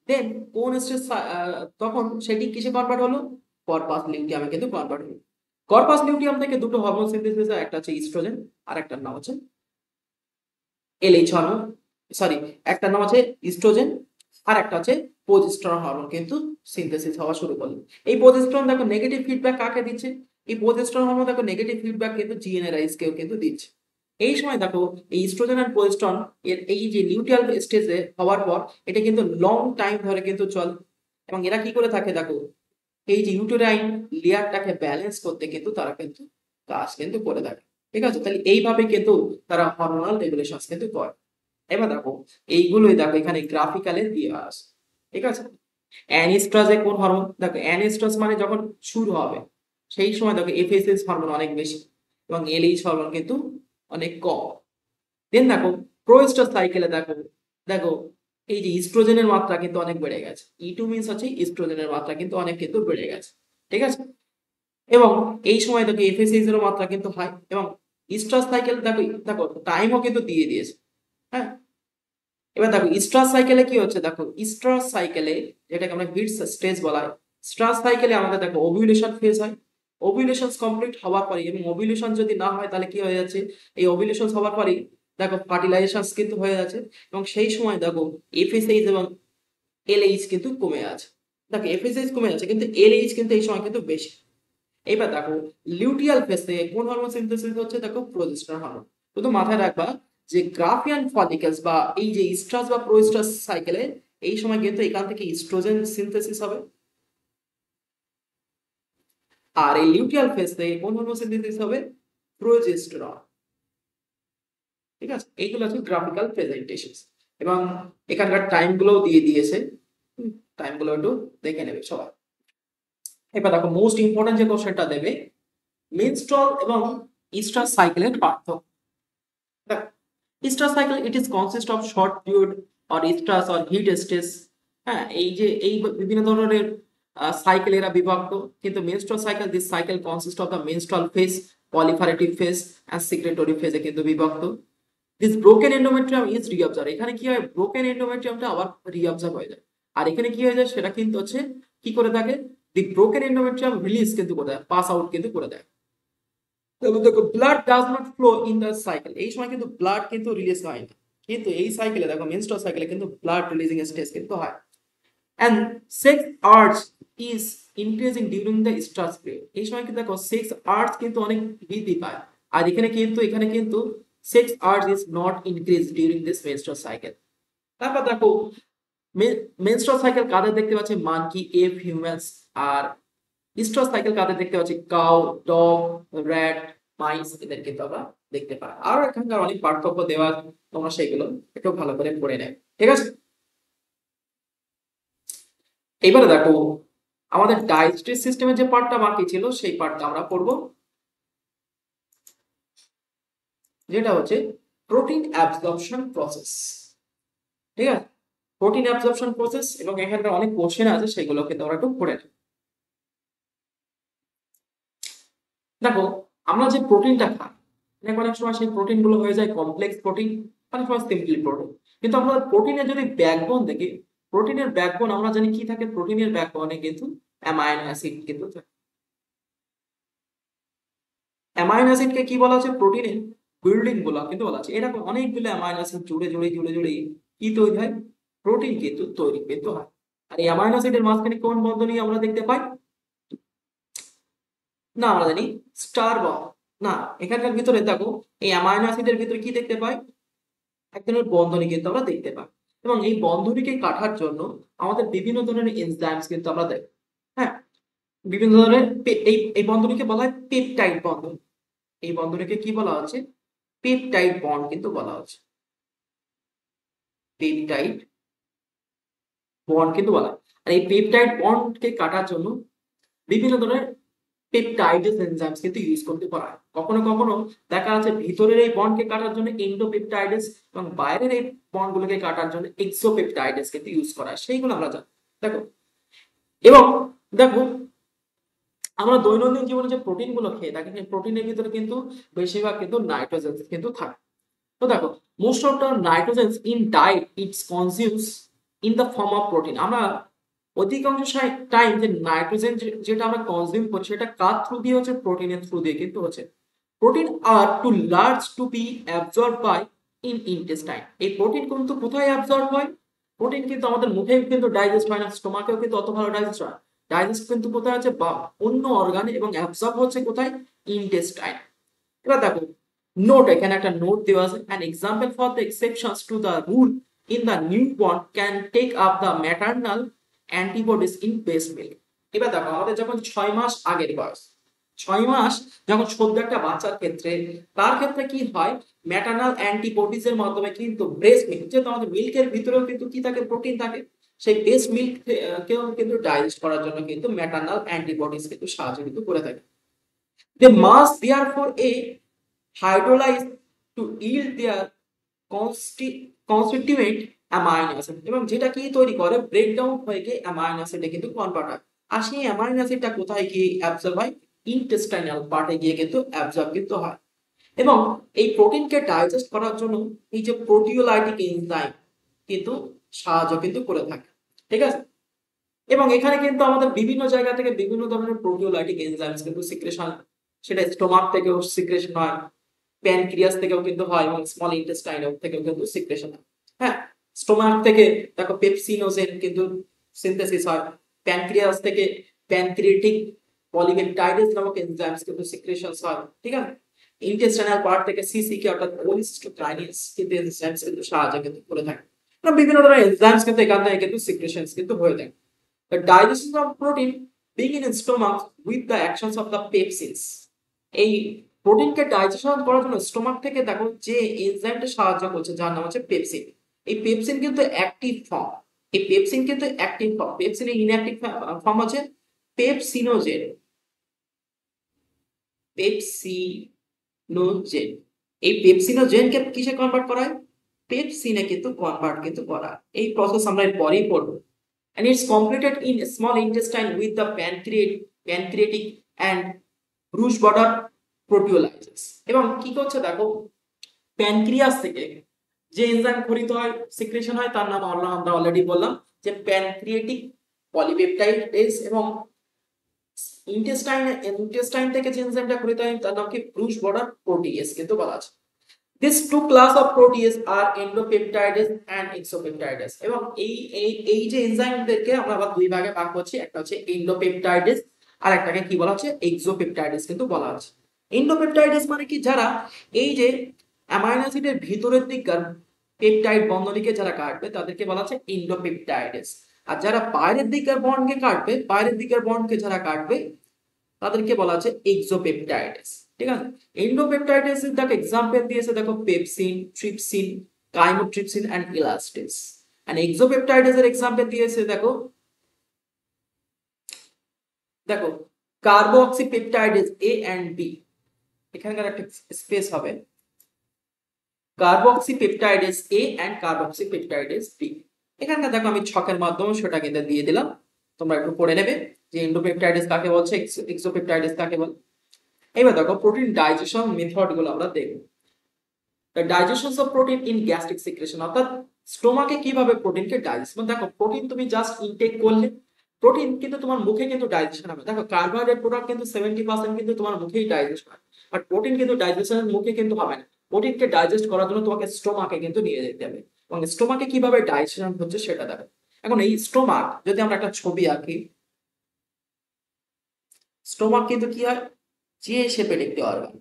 দেন কোন স্টেজ, তখন সেটি কিসে কনভার্ট হলো, কর্পাস লিউটিয়ামে কিন্তু কনভার্ট হলো। কর্পাস লিউটিয়াম থেকে দুটো হরমোন সিনথেসিস হয়, একটা হচ্ছে ইস্ট্রোজেন আর একটার নাম হচ্ছে এলএইচ হরমোন, সরি, একটার নাম আছে ইস্ট্রোজেন আর একটা হচ্ছে প্রোজেস্টেরন হরমোন কিন্তু সিনথেসিস হওয়া শুরু করলো। এই প্রোজেস্টেরন দেখো নেগেটিভ ফিডব্যাক কাকে দিচ্ছে, এই প্রোজেস্টেরন হরমোন দেখো নেগেটিভ ফিডব্যাক কিন্তু জিএনআরএইচ কেও কিন্তু দিচ্ছে। এই সময় দেখো এই ইস্ট্রোজেন এন্ড প্রোজেস্টেরন এর এই যে লিউটিয়াল স্টেজে হওয়ার পর এটা কিন্তু লং টাইম ধরে কিন্তু চলে, এবং এরা কি করে থাকে দেখো এই যে ইউটেরাইন লেয়ারটাকে ব্যালেন্স করতে কিন্তু তারা কিন্তু কাজ কিন্তু করে থাকে। ঠিক আছে, তাহলে এইভাবে কিন্তু তারা হরমোনাল রেগুলেশন কিন্তু করে। এবার দেখো এইগুলোই দেখো এখানে গ্রাফিক্যালে দিয়ে আছে। ঠিক আছে, অ্যানিস্ট্রাসে কোন হরমোন, দেখো অ্যানিস্ট্রাস মানে যখন শুরু হবে সেই সময় দেখো এফএসএস হরমোন অনেক বেশি এবং এলএইচ হরমোন কিন্তু অনেক কম। দেন দেখো প্রোস্টার সাইকেলে দেখো দেখো এই যে ইস্ট্রোজেনের মাত্রা কিন্তু অনেক বেড়ে গেছে। E2 মিন্স হচ্ছে ইস্ট্রোজেনের মাত্রা কিন্তু অনেক কিন্তু বেড়ে গেছে। ঠিক আছে, এবং এই সময় দেখো এফএসএইচ এর মাত্রা কিন্তু হাই, এবং ইস্ট্রাস সাইকেল দেখো দেখো টাইমও কিন্তু দিয়ে দিয়েছে। হ্যাঁ, এবার দেখো স্ট্রাস সাইকেলে কি হচ্ছে, দেখো স্ট্রাস সাইকেলে যেটাকে আমরা হিট স্টেজ বলা হয়, স্ট্রাস সাইকেলে আমাদের দেখো ওভিউলেশন ফেজ হয়। ওভিউলেশন কমপ্লিট হওয়ার পরে, এবং ওভিউলেশন যদি না হয় তাহলে কি হয়ে যাচ্ছে, এই ওভিউলেশন হওয়ার পরে দেখো ফার্টিলাইজেশন কিন্তু হয়ে যাচ্ছে, এবং সেই সময় দেখো এফএসএইচ এবং এলএইচ কিন্তু কমে আছে। দেখো এফএসএইচ কমে যাচ্ছে কিন্তু এলএইচ কিন্তু এই সময় কিন্তু বেশি। এবার দেখো লিউটিয়াল ফেজে কোন হরমোন সিনথেসিস হচ্ছে, দেখো প্রোজেস্টেরন হরমোন। শুধু মাথায় রাখবা যে গ্রাফিয়ান ফলিকলস বা এই যে ইস্ট্রাস বা প্রোস্টাস সাইকেলে এই সময় কিন্তু এখান থেকে ইস্ট্রোজেন সিনথেসিস হবে, আর এই লিউটিয়াল ফেজে কোন হরমোন সিনথেসিস হবে, প্রোজেস্টেরন। ঠিক আছে, এইগুলো হচ্ছে গ্রাফিক্যাল প্রেজেন্টেশন, এবং এখানকার টাইম গুলো দিয়ে দিয়েছে, টাইম গুলো একটু দেখে নেবে সবাই। এবার দেখো মোস্ট ইম্পর্টেন্ট যে কোশ্চেনটা দেবে, মেনস্ট্রুয়াল এবং ইস্ট্রাস সাইকেলের পার্থক্য। Estrus cycle it is consist of short period or estrus or heat stage. হ্যাঁ, এই যে এই বিভিন্ন ধরনের সাইকেল এরা বিভক্ত, কিন্তু menstrual cycle this cycle consist of the menstrual phase, proliferative phase and secretory ফেজে কিন্তু বিভক্ত। This broken endometrium is reabsorb, এখানে কি হয় ব্রোকেন এন্ডোমেট্রিয়ামটা আবার রিঅবজার্ভ হয়ে যায়, আর এখানে কি হয়ে যায় সেটা কিন্তু হচ্ছে কি করে থাকে, দি ব্রোকেন এন্ডোমেট্রিয়াম রিলিজ কিন্তু করে দেয়, পাস আউট কিন্তু করে দেয়। তারপর দেখো blood does not flow in the cycle, এই সময় কিন্তু ব্লাড কিন্তু রিলিজ হয় না, কিন্তু এই সাইকেলে দেখো মেনস্ট্রুয়াল সাইকেলে কিন্তু ব্লাড রিলিজিং স্টেজ কিন্তু হয়। And sex urge is increasing during the estrus period, এই সময় কিন্তু দেখো সেক্স আর্জ কিন্তু অনেক বৃদ্ধি পায়, আর এখানে কিন্তু sex urge is not increase during this menstrual cycle. তারপর দেখো মেনস্ট্রুয়াল সাইকেল কাদের দেখতে পাচ্ছি, মানকি, এপ, হিউম্যানস। আর স্ট্রাস সাইকেল কাদের দেখতে পাচ্ছি, কাউ, ডগ, র্যাট, মাইস, এদের কিন্তু আমরা দেখতে পাই। আর এখানকার অনেক পার্থক্য দেওয়া, তোমরা সেগুলো একটু ভালো করে পড়ে নেবে। ঠিক আছে, এবারে দেখো আমাদের ডাইজেস্টিভ সিস্টেমের যে পার্টটা বাকি ছিল সেই পার্টটা আমরা পড়বো, যেটা হচ্ছে প্রোটিন অ্যাবজর্পশন প্রসেস। ঠিক আছে, প্রোটিন অ্যাবজর্পশন প্রসেস, এবং এখানকার অনেক কোশ্চেন আছে সেগুলো কিন্তু আমরা একটু পড়ে নেব। দেখো আমরা যে প্রোটিনটা খাই, অনেক সময় সেই প্রোটিন গুলো হয়ে যায় কমপ্লেক্স প্রোটিন, অনেক সময় সিম্পলি প্রোটিন। কিন্তু আমরা প্রোটিনের যদি ব্যাকবোন দেখি, প্রোটিনের ব্যাকবোন আমরা জানি কি থাকে, প্রোটিনের ব্যাকবোনে কিন্তু অ্যামাইনো অ্যাসিড কিন্তু থাকে। অ্যামাইনো অ্যাসিডকে কি বলা হচ্ছে, প্রোটিনের বিল্ডিং ব্লক কিন্তু বলা হচ্ছে। এরকম অনেকগুলো অ্যামাইনো অ্যাসিড জুড়ে কি তৈরি হয়, প্রোটিন কিন্তু তৈরি কিন্তু হয়। আর এই অ্যামাইনো অ্যাসিডের মাঝখানে কোন বন্ধনী আমরা দেখতে পাই, না আমরা জানি স্টার বন্ড। না, এখানকার ভিতরে দেখো এই অ্যামাইনো অ্যাসিডের ভিতরে কি দেখতে পাই, এক ধরনের বন্ধনী কিন্তু আমরা দেখতে পাই, এবং এই বন্ধনীকে কাটার জন্য আমাদের বিভিন্ন ধরনের এনজাইমস কিন্তু আমরা দেখি। হ্যাঁ, বিভিন্ন ধরনের এই বন্ধনীকে বলা হয় পেপটাইড বন্ধন। এই বন্ধনীকে কি বলা হচ্ছে, পেপটাইড বন্ড কিন্তু বলা হচ্ছে, পেপটাইড বন্ড কিন্তু বলা হয়। আর এই পেপটাইড বন্ডকে কাটার জন্য বিভিন্ন ধরনের পেপটাইডেস এনজাইমস কিন্তু ইউজ করতে পারা হয়। কখনো কখনো দেখা যাচ্ছে ভিতরের এই বন্ডকে কাটার জন্য এন্ডোপেপটাইডেস, এবং বাইরের এই বন্ডগুলোকে কাটার জন্য এক্সোপেপটাইডেস কিন্তু ইউজ করা হয়, সেইগুলো আমরা জানি। দেখো, এবং দেখো আমরা দৈনন্দিন জীবনে যে প্রোটিন গুলো খেয়ে থাকি, সেই প্রোটিনের ভিতরে কিন্তু বেশিরভাগ কিন্তু নাইট্রোজেন কিন্তু থাকে। তো দেখো most of the nitrogen in diet it's consumes in the form of protein. আমরা অধিকাংশ টাইম যে নাইট্রোজেন যেটা আমরা কনজিউম করছি সেটা কার থ্রু দিয়ে হচ্ছে, প্রোটিনের থ্রু দিয়ে কিন্তু হচ্ছে। Protein are too large to be absorb by in intestine, এই প্রোটিন কিন্তু কোথায় অ্যাবজর্ব হয়, প্রোটিন কিন্তু আমাদের মুখে কিন্তু ডাইজেস্ট হয় না, স্টোমাকেও কিন্তু অত ভালো ডাইজেস্ট হয়, ডাইজেস্ট কিন্তু কোথায় আছে বা অন্য অর্গানে, এবং অ্যাবজর্ব হচ্ছে কোথায়, ইন্টেস্টাইন। এবার দেখো নোট, এখানে একটা নোট দেওয়া আছে, an example for the exceptions to the rule in the newborn can take up the maternal antibodies in breast milk. এবার দেখো আমাদের যখন 6 মাস আগের বয়স, 6 মাস যখন সদ্য একটা বাচ্চার ক্ষেত্রে, তার ক্ষেত্রে কি হয়, ম্যাটার্নাল অ্যান্টিবডিজ এর মাধ্যমে কিন্তু ব্রেস্ট মিল্ক, যেহেতু আমাদের মিল্কের ভিতরেও কিন্তু কি থাকে, প্রোটিন থাকে, সেই ব্রেস্ট মিল্ক কেও কিন্তু ডাইজেস্ট করার জন্য কিন্তু ম্যাটার্নাল অ্যান্টিবডিজ কিন্তু সাহায্য কিন্তু করে থাকে। They must therefore a hydrolyze to yield their constituent amino acid, এবং যেটা কি তৈরি করে, ব্রেকডাউন হয়ে গিয়ে অ্যামাইনো অ্যাসিডে কিন্তু কনভার্ট হয়। আর সেই অ্যামাইনো অ্যাসিডটা কোথায় গিয়ে অ্যাবজর্ব হয়, ইন্টেস্টাইনাল পার্টে গিয়ে কিন্তু অ্যাবজর্ব কিন্তু হয়। এবং এই প্রোটিনকে ডাইজেস্ট করার জন্য এই যে প্রোটিওলাইটিক এনজাইম কিন্তু সাহায্য কিন্তু করে থাকে, ঠিক আছে। এবং এখানে কিন্তু আমাদের বিভিন্ন জায়গা থেকে বিভিন্ন ধরনের প্রোটিওলাইটিক এনজাইমস কিন্তু সিক্রেশন, সেটা স্টোমাক থেকেও সিক্রেশন হয়, প্যানক্রিয়াস থেকেও কিন্তু হয়, এবং স্মল ইন্টেস্টাইন থেকেও কিন্তু সিক্রেশন হয়। হ্যাঁ, স্টোমাক থেকে দেখো পেপসিনোজেন কিন্তু সিনথেসিস হয়, প্যানক্রিয়াস থেকে প্যানক্রিয়েটিক পলিপেপটাইডেস নামক এনজাইমস কিন্তু সিক্রেশনস হয়, ঠিক আছে। ইন্টেস্টাইনাল পার্ট থেকে সিসিকে অর্থাৎ কোলিস্টোকাইনেজ কিন্তু এনজাইমস কিন্তু সাহায্য কিন্তু করে থাকে। বিভিন্ন ধরনের এনজাইমস কিন্তু এখান থেকে কিন্তু সিক্রেশনস কিন্তু হয়ে থাকে। The digestion of protein begin in stomach with the actions of the pepsins. এই প্রোটিনকে ডাইজেশন করার জন্য স্টোমাক থেকে দেখো যে এনজাইমটা সাহায্য করছে, যার নাম হচ্ছে পেপসিন। এই পেপসিন কিন্তু অ্যাক্টিভ ফর্ম, এই পেপসিন কিন্তু অ্যাক্টিভ ফর্ম, পেপসিনের ইনঅ্যাক্টিভ ফর্ম হচ্ছে পেপসিনোজেন। পেপসিনোজেন, এই পেপসিনোজেনকে কিসে কনভার্ট করা হয়, পেপসিনে কিন্তু কনভার্ট কিন্তু করা। এই প্রসেস আমরা এর পরেই পড়বো। And it's completed in small intestine with the pancreatic and Bruch border proteolysis. এবং কি করছে দেখো, প্যানক্রিয়াস থেকে যে এনজাইম খরিত হয়, সিক্রেশন হয়, তার নাম আমরা অলরেডি বললাম যে প্যানক্রিয়েটিক পলিপেপটাইডেস, এবং ইন্টেস্টাইন থেকে যে এনজাইমটা খরিত হয় তার নাম কি ব্রুশ বর্ডার প্রোটিয়েস কিন্তু বলা আছে। These two class of protease are endopeptides and exopeptides. এবং এই যে এনজাইমদেরকে আমরা আবার দুই ভাগে ভাগ করছি, একটা হচ্ছে এন্ডোপেপটাইডেস আর একটাকে কি বলা হচ্ছে, এক্সোপেপটাইডেস কিন্তু বলা হচ্ছে। এন্ডোপেপটাইডেস মানে কি, যারা এই যে অ্যামাইনো অ্যাসিডের ভিতরের দিককার পেপটাইড বন্ধনীকে যারা কাটবে তাদেরকে বলা হচ্ছে এন্ডোপেপটাইডেস, আর যারা বাইরের দিকের বন্ডকে কাটবে, বাইরের দিকের বন্ডকে যারা কাটবে তাদেরকে বলা হচ্ছে এক্সোপেপটাইডেস, ঠিক আছে। এন্ডোপেপটাইডেস এর দেখো एग्जांपल দিয়েছে, দেখো pepsin, trypsin, chymotrypsin and elastase. And exopeptidase এর एग्जांपल দিয়েছে, দেখো দেখো কার্বক্সিপেপটাইডেস এ এন্ড বি, এখানকার একটা স্পেস হবে, কার্বক্সিপেপটাইডেস এ এন্ড কার্বক্সিপেপটাইডেস বি। এখানকার দেখো আমি ছকের মাধ্যমে সেটা কিন্তু দিয়ে দিলাম, তোমরা একটু পড়ে নেবে যে এন্ডোপেপটাইডেস কাকে বলছে, এক্সোপেপটাইডেস কাকে বলে। এবার দেখো প্রোটিন ডাইজেশন মেথড গুলো আমরা দেখব। The digestion of protein in gastric secretion, অর্থাৎ স্টোমাকে কিভাবে প্রোটিনকে ডাইজেস্ট, মানে দেখো প্রোটিন তুমি জাস্ট ইনটেক করলে, প্রোটিন কিন্তু তোমার মুখে কিন্তু ডাইজেশন হবে। দেখো কার্বোহাইড্রেট প্রোডাক্ট কিন্তু 70% কিন্তু তোমার মুখেই ডাইজেস্ট হয়, বাট প্রোটিন কিন্তু ডাইজেশনের মুখে কিন্তু হবে না। প্রোটিনকে ডাইজেস্ট করার জন্য তোমাকে স্টোমাকে কিন্তু নিয়ে যেতে হবে, এবং স্টোমাকে কিভাবে ডাইজেশন হচ্ছে সেটা দেখো। এখন এই স্টোমাক যদি আমরা একটা ছবি আঁকি, স্টোমাক কিন্তু কি হয়, যে শেপে দেখতে অর্গান।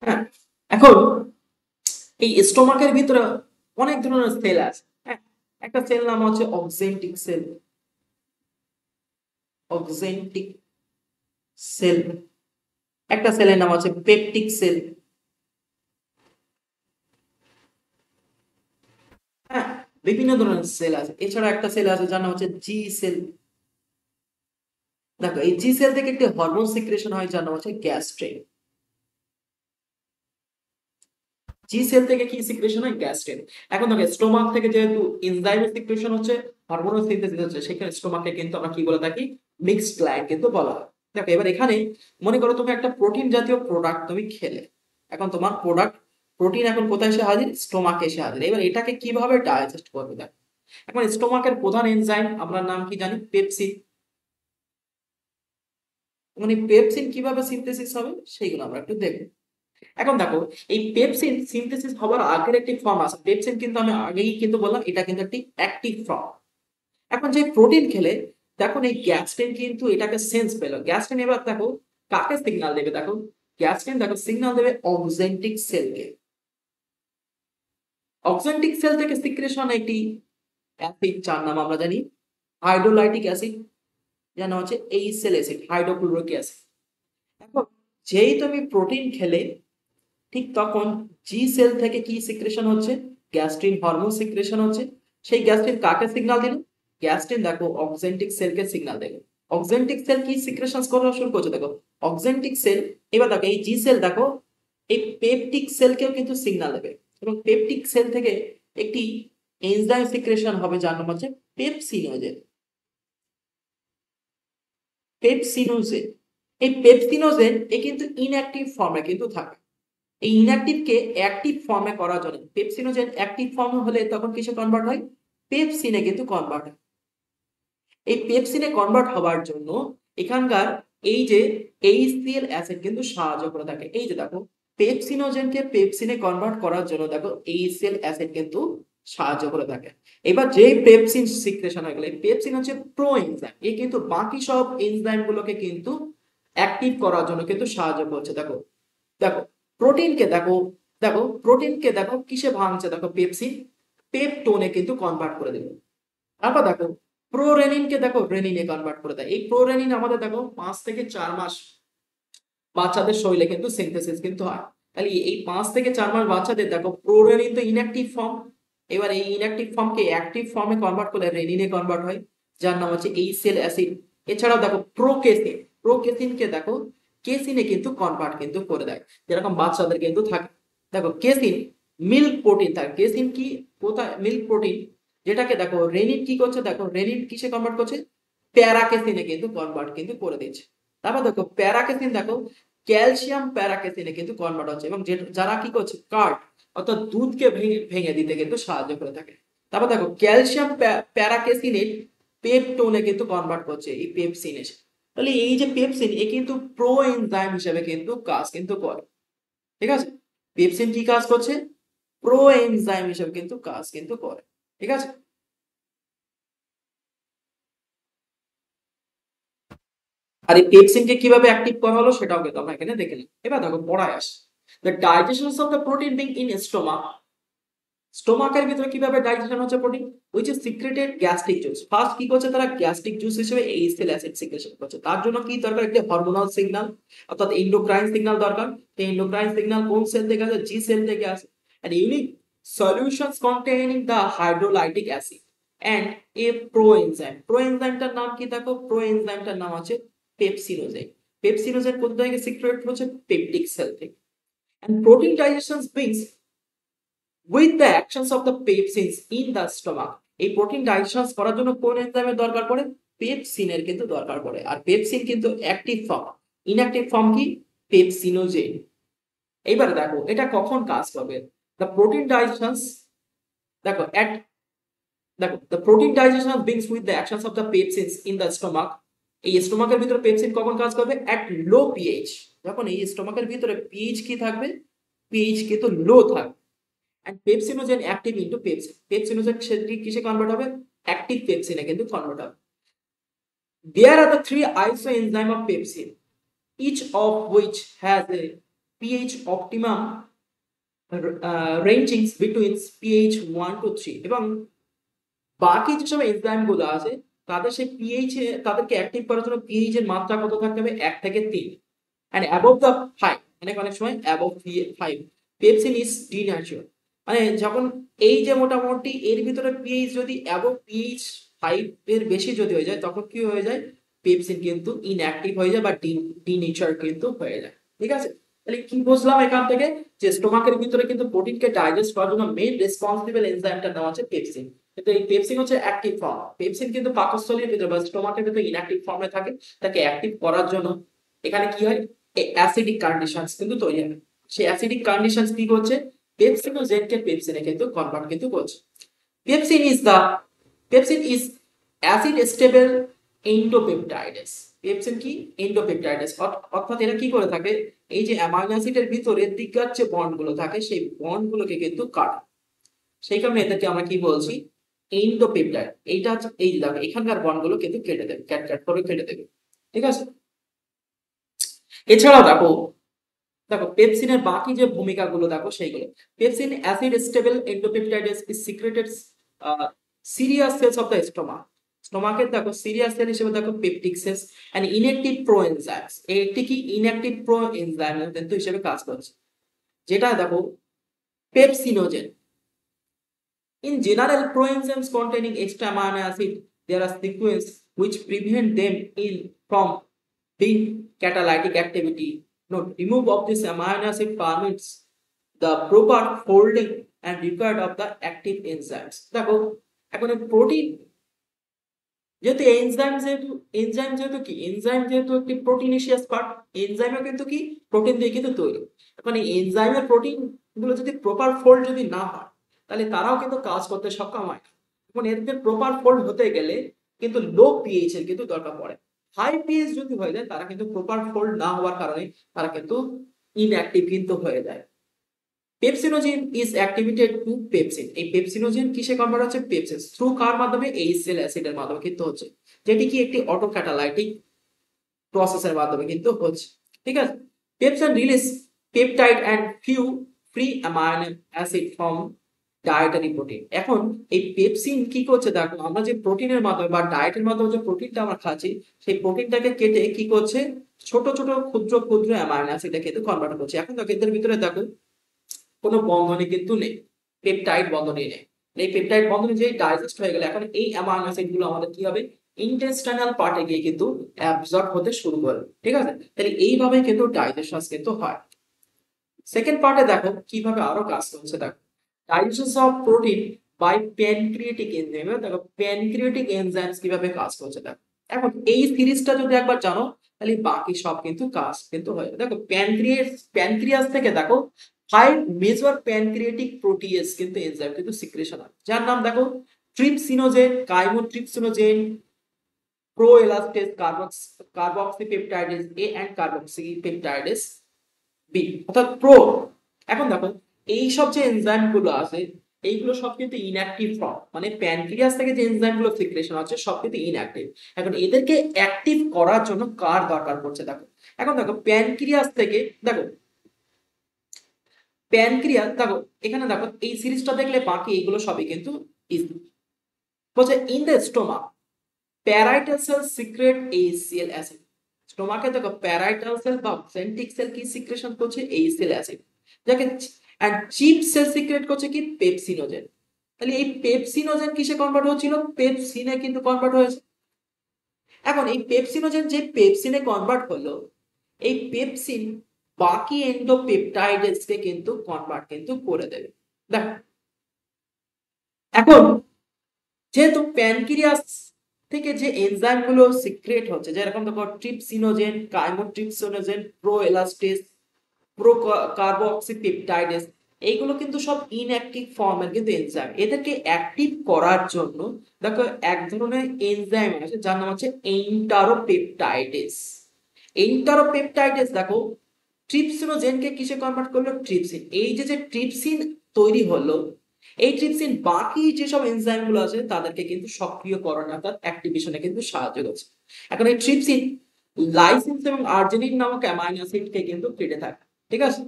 হ্যাঁ, এখন এই স্টোমাকের ভিতরে অনেক ধরনের সেল আছে। হ্যাঁ, একটা সেল নাম হচ্ছে অক্সেন্টিক সেল, অক্সেন্টিক সেল। একটা সেলের নাম হচ্ছে পেপটিক সেল। হ্যাঁ, বিভিন্ন ধরনের সেল আছে। এছাড়া একটা সেল আছে যার নাম হচ্ছে জি সেল। দেখো এই জি সেল থেকে একটি হরমোন সিক্রেশন হয় যার নাম হচ্ছে গ্যাস্ট্রিন। জি সেল থেকে কি সিক্রেশন হয়, গ্যাস্ট্রিন। এখন দেখো স্টোমাক থেকে যেহেতু এনজাইমের সিক্রেশন হচ্ছে, হরমোনাল সিনথেসিস হচ্ছে, সেখানে স্টোমাকে কিন্তু আমরা কি বলে থাকি, মিক্সড গ্ল্যান্ড কিন্তু বলা হয়। দেখো এবার এখানে মনে করো তুমি একটা প্রোটিন জাতীয় প্রোডাক্ট তুমি খেলে, এখন তোমার প্রোটিন এখন কোথায় এসে হাজির, স্টোমাকে এসে হাজির। এবার এটাকে কিভাবে ডাইজেস্ট করবে দেখো। এখন স্টোমাকের প্রধান এনজাইম আমরা নাম কি জানি, পেপসিন। মানে পেপসিন কিভাবে সিনথেসিস হবে সেইগুলো আমরা একটু দেখব। এখন দেখো, এই পেপসিন সিনথেসিস হওয়ার আগের একটি ফর্ম আছে। পেপসিন কিন্তু আমি আগেই কিন্তু বললাম এটা কিন্তু একটি অ্যাক্টিভ ফর্ম। এখন যে প্রোটিন খেলে দেখুন এই গ্যাস্ট্রিন কিন্তু এটাকে সেন্স পেল। গ্যাস্ট্রিন এবার দেখো কাকে সিগন্যাল দেবে, দেখো গ্যাস্ট্রিন দেখো সিগন্যাল দেবে অক্সেন্টিক সেলকে। অক্সেন্টিক সেল থেকে সিক্রেশন একটি অ্যাসিড, যার নাম আমরা জানি হাইড্রোলাইটিক অ্যাসিড, যার নাম হচ্ছে এইচএল অ্যাসিড, হাইড্রোক্লোরিক অ্যাসিড। এখন যেই তুমি প্রোটিন খেলে ঠিক তখন জি সেল থেকে কি সিক্রেশন হচ্ছে, গ্যাস্ট্রিন হরমোন সিক্রেশন হচ্ছে। সেই গ্যাস্ট্রিন কাকে সিগন্যাল দিল, গ্যাস্ট্রিন দেখো অক্সেন্টিক সেলকে সিগন্যাল দিল। অক্সেন্টিক সেল কি সিক্রেশন করা শুরু করছে, দেখো অক্সেন্টিক সেল। এবার দেখো এই জি সেল দেখো এই পেপটিক সেলকেও কিন্তু সিগন্যাল দেবে, এবং পেপটিক সেল থেকে একটি এনজাইম সিক্রেশন হবে যার নাম হচ্ছে পেপসিনোজেন। পেপসিনোজেন, এই পেপসিনোজেন এ কিন্তু ইনঅ্যাক্টিভ ফর্মে কিন্তু থাকে। এই ইনঅ্যাক্টিভকে অ্যাক্টিভ ফর্মে করার জন্য পেপসিনোজেন অ্যাক্টিভ ফর্মে হলে তখন কিসে কনভার্ট হয়, পেপসিনে কিন্তু কনভার্ট হয়। এই পেপসিনে কনভার্ট হওয়ার জন্য এখানকার এই যে এইচসিএল অ্যাসিড কিন্তু সাহায্য করে থাকে। এই যে দেখো পেপসিনোজেনকে পেপসিনে কনভার্ট করার জন্য দেখো এইচসিএল অ্যাসিড কিন্তু সাহায্য করে থাকে। এবার যে পেপসিন সিক্রেশন হয়ে গেলে, পেপসিন হচ্ছে প্রো এনজাইম, এ কিন্তু বাকি সব এনজাইম গুলোকে কিন্তু অ্যাক্টিভ করার জন্য কিন্তু সাহায্য করছে। দেখো দেখো প্রোটিনকে দেখো, দেখো প্রোটিনকে দেখো কিসে ভাঙছে, দেখো পেপসিন পেপটোনে কিন্তু কনভার্ট করে দেবে। তারপর দেখো প্রোরেনিনকে দেখো রেনিনে কনভার্ট করে দেয়। এই প্রোরেনিন আমাদের দেখো 5 থেকে 4 মাস বাচ্চাদের শরীরে কিন্তু সিনথেসিস কিন্তু হয়। তাহলে এই 5 থেকে 4 মাস বাচ্চাদের দেখো প্রোরেনিন তো ইনঅ্যাক্টিভ ফর্ম, এবার এই ইনঅ্যাক্টিভ ফর্মকে অ্যাক্টিভ ফর্মে কনভার্ট করলে রেনিনে কনভার্ট হয়, যার নাম হচ্ছে এইচসিএল অ্যাসিড। এছাড়াও দেখো প্রোকেসিন, প্রোকেসিনকে দেখো কেসিনে কিন্তু কনভার্ট কিন্তু করে দেয়, যেরকম বাচ্চাদের কিন্তু থাকে। দেখো কেসিন মিল্ক প্রোটিন থাকে, কেসিন কি কোথায় মিল্ক প্রোটিন, যেটাকে দেখো রেনিন কি করছে, দেখো রেনিন কিসে কনভার্ট করছে, প্যারাকেসিনে কিন্তু কনভার্ট কিন্তু করে দিচ্ছে। তারপর দেখো প্যারাকেসিন দেখো ক্যালসিয়াম প্যারাকেসিনে কিন্তু কনভার্ট হচ্ছে, এবং যারা কি করছে কার্ড অর্থাৎ দুধকে ভেঙে ভেঙে দিতে কিন্তু সাহায্য করে থাকে। তারপর দেখো ক্যালসিয়াম প্যারাকেসিনেট পেপটোনে কিন্তু কনভার্ট করছে এই পেপসিন এসে। তাহলে এই যে পেপসিন এ কিন্তু প্রো এনজাইম হিসেবে কিন্তু কাজ কিন্তু করে। ঠিক আছে, পেপসিন কি কাজ করছে, প্রো এনজাইম হিসেবে কিন্তু কাজ কিন্তু করে। ঠিক আছে, আর এই পেপসিনকে কিভাবে অ্যাক্টিভ করা হলো সেটাও কিন্তু আমরা এখানে দেখে নিই। এবার দেখো পড়ায় আসে, the digestion of the protein being in stomach, স্টোমাকের ভিতরে কিভাবে ডাইজেশন হচ্ছে protein, which is secreted gastric juice। First কি করছে তারা, গ্যাস্ট্রিক জুস হিসেবে এইচসিএল অ্যাসিড সিক্রেশন করছে। তার জন্য কি দরকার, একটি হরমোনাল সিগন্যাল অর্থাৎ এন্ডোক্রাইন সিগন্যাল দরকার। এই এন্ডোক্রাইন সিগন্যাল কোন সেল থেকে আসে, জি সেল থেকে আসে। and unique solutions containing the hydrolytic acid and a proenzyme, প্রোএনজাইমটার নাম কি, দেখো প্রোএনজাইমটার নাম আছে পেপসিনোজেন। পেপসিনোজেন কোথা থেকে সিক্রেট হচ্ছে, পেপটিক সেল থেকে। and protein digestion brings with the actions of the pepsins in the stomach, এই প্রোটিন ডাইজেশন করার জন্য কোন এনজাইমের দরকার পড়ে, পেপসিনের কিন্তু দরকার পড়ে। আর পেপসিন কিন্তু অ্যাক্টিভ ফর্ম, ইনঅ্যাক্টিভ ফর্ম কি, পেপসিনোজেন। এইবারে দেখো এটা কখন কাজ করবে, দ্য প্রোটিন ডাইজেশন, দেখো এট, দেখো the protein digestion begins with the actions of the pepsins in the stomach. এই স্টোমাকের ভিতরে পেপসিন কখন কাজ করবে, এট লো পিএইচ, যখন এই স্টোমাকের ভিতরে পিএইচ কি থাকবে, পিএইচ কিন্তু লো থাকবে। and pepsinogen active into pepsin, pepsinogen সেটি কিসে কনভার্ট হবে, অ্যাক্টিভ পেপসিনে কিন্তু কনভার্ট হবে। There are the three isoenzyme of pepsin, each of which has a pH optimum ranging between pH 1 to 3, এবং বাকি যেসব এনজাইম গুলো আছে তাদের সেই পিএইচ তাদেরকে অ্যাক্টিভ করার জন্য পিএইচ এর মাত্রা কত থাকতে হবে, 1 থেকে 3, and above the 5, মানে অনেক সময় above 5 পেপসিন ইজ ডিন্যাচুরাল। মানে যখন এই যে মোটামুটি এর ভিতরে পিএইচ যদি অ্যাবভ পিএইচ 5 এর বেশি যদি হয়ে যায় তখন কি হয়ে যায়, পেপসিন কিন্তু ইনঅ্যাক্টিভ হয়ে যায় বা ডিনেচার কিন্তু হয়ে যায়। ঠিক আছে, তাহলে কি বুঝলাম এখান থেকে, যে স্টোমাকের ভিতরে কিন্তু প্রোটিনকে ডাইজেস্ট করার জন্য মেইন রেসপন্সিবল এনজাইমটার নাম হচ্ছে পেপসিন। কিন্তু এই পেপসিন হচ্ছে অ্যাক্টিভ ফর্ম, পেপসিন কিন্তু পাকস্থলীর ভিতরে বা স্টোমাকের ভিতরে ইনঅ্যাক্টিভ ফর্মে থাকে। তাকে অ্যাক্টিভ করার জন্য এখানে কি হয়, অ্যাসিডিক কন্ডিশনস কিন্তু তৈরি হয়। সেই অ্যাসিডিক কন্ডিশনস কি করছে, পেপসিনোজেনকে পেপসিনে কিন্তু কনভার্ট কিন্তু করছে। Pepsin is the, pepsin is acid stable endopeptidase. Pepsin কি? এন্ডোপেপটাইডেস। অর্থাৎ এরা কি করে থাকে, এই যে অ্যামাইনো অ্যাসিডের ভিতরে দিকগার যে বন্ড গুলো থাকে সেই বন্ড গুলোকে কিন্তু কাটে। সেই কারণে এদেরকে আমরা কি বলছি, এন্ডোপেপটাইড। এইটা হচ্ছে এই দেখো এখানকার বন্ড গুলো কিন্তু কেটে দেবে, ক্যাট ক্যাট করে কেটে দেবে। ঠিক আছে। এছাড়াও দেখো, পেপসিনের বাকি যে ভূমিকাগুলো দেখো সেইগুলো। Pepsin acid stable endopeptidase is secreted serious cells of the stomach. স্টোমাকের দেখো সিরিয়াস সেল হিসেবে দেখো peptic cells and inactive proenzymes. একটি কি ইনঅ্যাক্টিভ প্রোএনজাইম কিন্তু হিসেবে কাজ করছে, যেটা দেখো pepsinogen. In general, proenzymes containing extra amino acid, there are sequences which prevent them from being catalytic activity. Note, remove of this amino acid permits the proper folding and required of the active enzymes. দেখো এখন প্রোটিন যেহেতু এনজাইম যেহেতু কি এনজাইম যেহেতু একটি প্রোটিনেশিয়াস পার্ট, এনজাইমও কিন্তু কি প্রোটিন দিয়ে কিন্তু তৈরি। এখন এই এনজাইমের প্রোটিন গুলো যদি প্রপার ফোল্ড যদি না হয় তাহলে তারাও কিন্তু কাজ করতে সক্ষম হয় না। এখন এদের প্রপার ফোল্ড হতে গেলে কিন্তু লো পিএইচ এর কিন্তু দরকার পড়ে। হাই পিএইচ যদি হয়ে যায় তারা কিন্তু প্রপার ফোল্ড না হওয়ার কারণে তারা কিন্তু ইনঅ্যাক্টিভ কিন্তু হয়ে যায়। Pepsinogen is activated to pepsin. এই পেপসিনোজেন কিসে কনভার্ট হচ্ছে? পেপসিন থ্রু কার মাধ্যমে? এইচসিএল অ্যাসিডের মাধ্যমে কিন্তু হচ্ছে, যেটি কি একটি অটো ক্যাটালাইটিক প্রসেসের মাধ্যমে কিন্তু হচ্ছে। ঠিক আছে। Pepsin release peptide and few free amino acid from dietary protein. এখন এই পেপসিন কি করছে দেখো, আমরা যে প্রোটিনের মাধ্যমে বা ডায়েটের মাধ্যমে যে প্রোটিনটা আমরা খাচ্ছি সেই প্রোটিনটাকে কেটে কি করছে, ছোট ছোট ক্ষুদ্র ক্ষুদ্র অ্যামাইনো অ্যাসিডে কিন্তু কনভার্ট করছে। এখন দেখো এদের ভিতরে দেখো কোনো বন্ধনী কিন্তু নেই, পেপটাইড বন্ধনী নেই। এই পেপটাইড বন্ধনী যে ডাইজেস্ট হয়ে গেলে এখন এই অ্যামাইনো অ্যাসিড গুলো আমাদের কি হবে, ইন্টেস্টাইনাল পার্টে গিয়ে কিন্তু অ্যাবজর্ব হতে শুরু করবে। ঠিক আছে। তাহলে এইভাবে কিন্তু ডাইজেশন কিন্তু হয়। সেকেন্ড পার্টে দেখো কিভাবে আরো কাজ করছে। দেখো digestion of protein by pancreatic enzyme. দেখো প্যানক্রিয়েটিক এনজাইমস কিভাবে কাজ করছে দেখো। এখন এই সিরিজটা যদি একবার জানো তাহলে বাকি সব কিন্তু কাজ কিন্তু হয়ে যাবে। দেখো প্যানক্রিয়াস থেকে দেখো 5 মেজর প্যানক্রিয়েটিক প্রোটিয়েজ কিন্তু এনজাইম কিন্তু সিক্রেশন হয়, যার নাম দেখো trypsinogen, chymotrypsinogen, proelastase, carboxypeptidase A and carboxypeptidase B অর্থাৎ প্রো। এখন দেখো এই সব যে এনজাইম গুলো আছে এইগুলো সব কিন্তু ইনঅ্যাক্টিভ ফর্ম, মানে প্যানক্রিয়াস থেকে যে এনজাইম গুলো সিক্রেশন হচ্ছে সব কিন্তু ইনঅ্যাক্টিভ। এখন এদেরকে অ্যাক্টিভ করার জন্য কার দরকার পড়ছে দেখো। এখন দেখো প্যানক্রিয়াস থেকে দেখো প্যানক্রিয়াস দেখো এখানে দেখো এই সিরিজটা দেখলে বাকি এইগুলো সবই কিন্তু ইজি। বলছে in the stomach parietal cell secret HCl acid. স্টোমাকে দেখো প্যারাইটাল সেল বা সেন্ট্রিক সেল কি সিক্রেশন করছে? HCl acid. যাকে আর চিপ সেল সিক্রেট করছে কি? পেপসিনোজেন। তাহলে এই পেপসিনোজেন কিসে কনভার্ট হচ্ছিল? পেপসিনে কিন্তু কনভার্ট হয়েছে। এখন এই পেপসিনোজেন যে পেপসিনে কনভার্ট হলো, এই পেপসিন বাকি এন্ডোপেপটাইডেসকে কিন্তু কনভার্ট কিন্তু করে দেবে। দেখ এখন যেহেতু প্যানক্রিয়াস থেকে যে এনজাইম গুলো সিক্রেট হচ্ছে, যেরকম দেখো ট্রিপসিনোজেন, কাইমোট্রিপসিনোজেন, প্রোএলাস্টেজ, প্রোকার্বক্সিপেপটাইডেস, এইগুলো কিন্তু সব ইনঅ্যাক্টিভ ফর্মের কিন্তু এনজাইম। এদেরকে অ্যাক্টিভ করার জন্য দেখো এক ধরনের এনজাইম আছে যার নাম হচ্ছে এন্টারোপেপটাইডেস। এন্টারোপেপটাইডেস দেখো ট্রিপসিনোজেনকে কিসে কনভার্ট করলো? ট্রিপসিন। এই যে যে ট্রিপসিন তৈরি হলো, এই ট্রিপসিন বাকি যেসব এনজাইম গুলো আছে তাদেরকে কিন্তু সক্রিয়করণ অর্থাৎ অ্যাক্টিভেশনে কিন্তু সাহায্য করছে। এখন এই ট্রিপসিন লাইসিন এবং আর্জিনিন নামক অ্যামাইনো অ্যাসিডকে কিন্তু কেটে থাকে। ঠিক আছে।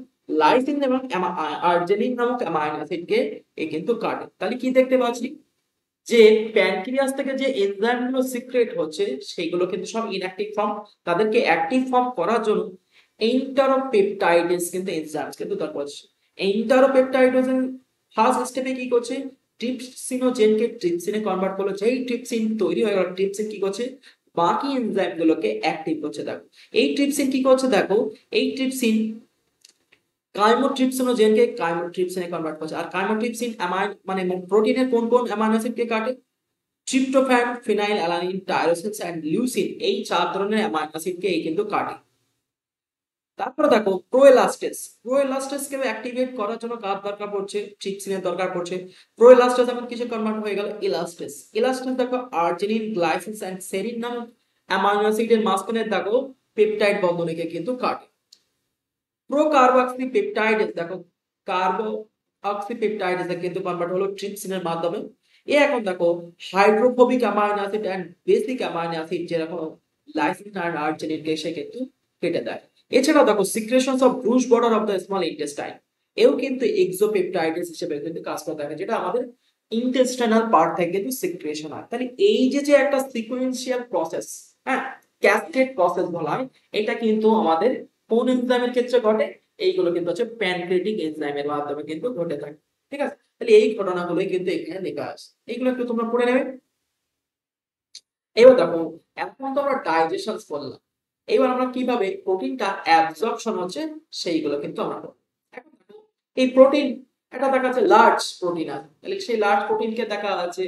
লাইসিন এবং আর্জিনিন নামক অ্যামাইনো অ্যাসিডকে এ কিন্তু কাটে। তাহলে কি দেখতে পাচ্ছি যে প্যানক্রিয়াস থেকে যে এনজাইম গুলো সিক্রেট হচ্ছে সেগুলো কিন্তু সব ইনঅ্যাক্টিভ ফর্ম, তাদেরকে অ্যাক্টিভ ফর্ম করার জন্য এন্টারোপেপটাইডেস কিন্তু এনজাইমস কিন্তু দরকার হচ্ছে। এন্টারোপেপটাইডেস ফার্স্ট স্টেপে কি করছে? ট্রিপসিনোজেনকে ট্রিপসিনে কনভার্ট করলো। যেই ট্রিপসিন তৈরি হয়ে গেল, ট্রিপসিন কি করছে? বাকি এনজাইম গুলোকে অ্যাক্টিভ করছে। দেখো এই ট্রিপসিন কি করছে দেখো, এই ট্রিপসিন কাইমোট্রিপসিনোজেনকে কাইমোট্রিপসিনে কনভার্ট করছে। আর কাইমোট্রিপসিন অ্যামাইন মানে প্রোটিনের কোন কোন অ্যামাইনো অ্যাসিডকে কাটে? Tryptophan, phenyl alanine, tyrosine and leucine, এই চার ধরনের অ্যামাইনো অ্যাসিডকে এই কিন্তু কাটে। তারপরে দেখো প্রোএলাস্টেসকে অ্যাক্টিভেট করার জন্য কার দরকার পড়ছে? ট্রিপসিনের দরকার পড়ছে। প্রোএলাস্টেস এখন কিসে কনভার্ট হয়ে গেল? এলাস্টেস। এলাস্টেস দেখো আর্জিনিন, গ্লাইসিন এন্ড সেরিন নামক অ্যামাইনো অ্যাসিডের মাঝখানে দেখো পেপটাইড বন্ধনীকে কিন্তু কাটে। প্রোকার্বক্সিপেপটাইডেস দেখো কার্বক্সিপেপটাইডেসে কিন্তু কনভার্ট হলো ট্রিপসিনের মাধ্যমে। এখন দেখো hydrophobic amino acid and basic amino acid যেরকম লাইসিন আর আর্জিনিনকে সে কিন্তু কেটে দেয়। এছাড়াও দেখো secretions of brush border of the small intestine এও কিন্তু এক্সোপেপটাইডেস হিসেবে কিন্তু কাজ করে থাকে, যেটা আমাদের ইন্টেস্টাইনাল পার্ট থেকে কিন্তু সিক্রেশন হয়। তাহলে এই যে একটা সিকোয়েন্সিয়াল প্রসেস, হ্যাঁ, ক্যাসকেড প্রসেস বলা হয়, এটা কিন্তু আমাদের কোন এনজাইমের ক্ষেত্রে ঘটে? এইগুলো কিন্তু হচ্ছে প্যানক্রিয়াটিক এনজাইমের মাধ্যমে কিন্তু ঘটে থাকে। ঠিক আছে, তাহলে এই ঘটনাগুলোই কিন্তু এখানে লেখা আছে, এইগুলো একটু তোমরা পড়ে নেবে। এবার দেখো, এখন তো আমরা ডাইজেশন করলাম, এবার আমরা কিভাবে প্রোটিনটা অ্যাবজর্পশন হচ্ছে সেইগুলো কিন্তু আমরা করব। এখন দেখো, এই প্রোটিন এটা দেখা যাচ্ছে লার্জ প্রোটিন আছে, তাহলে সেই লার্জ প্রোটিনকে দেখা আছে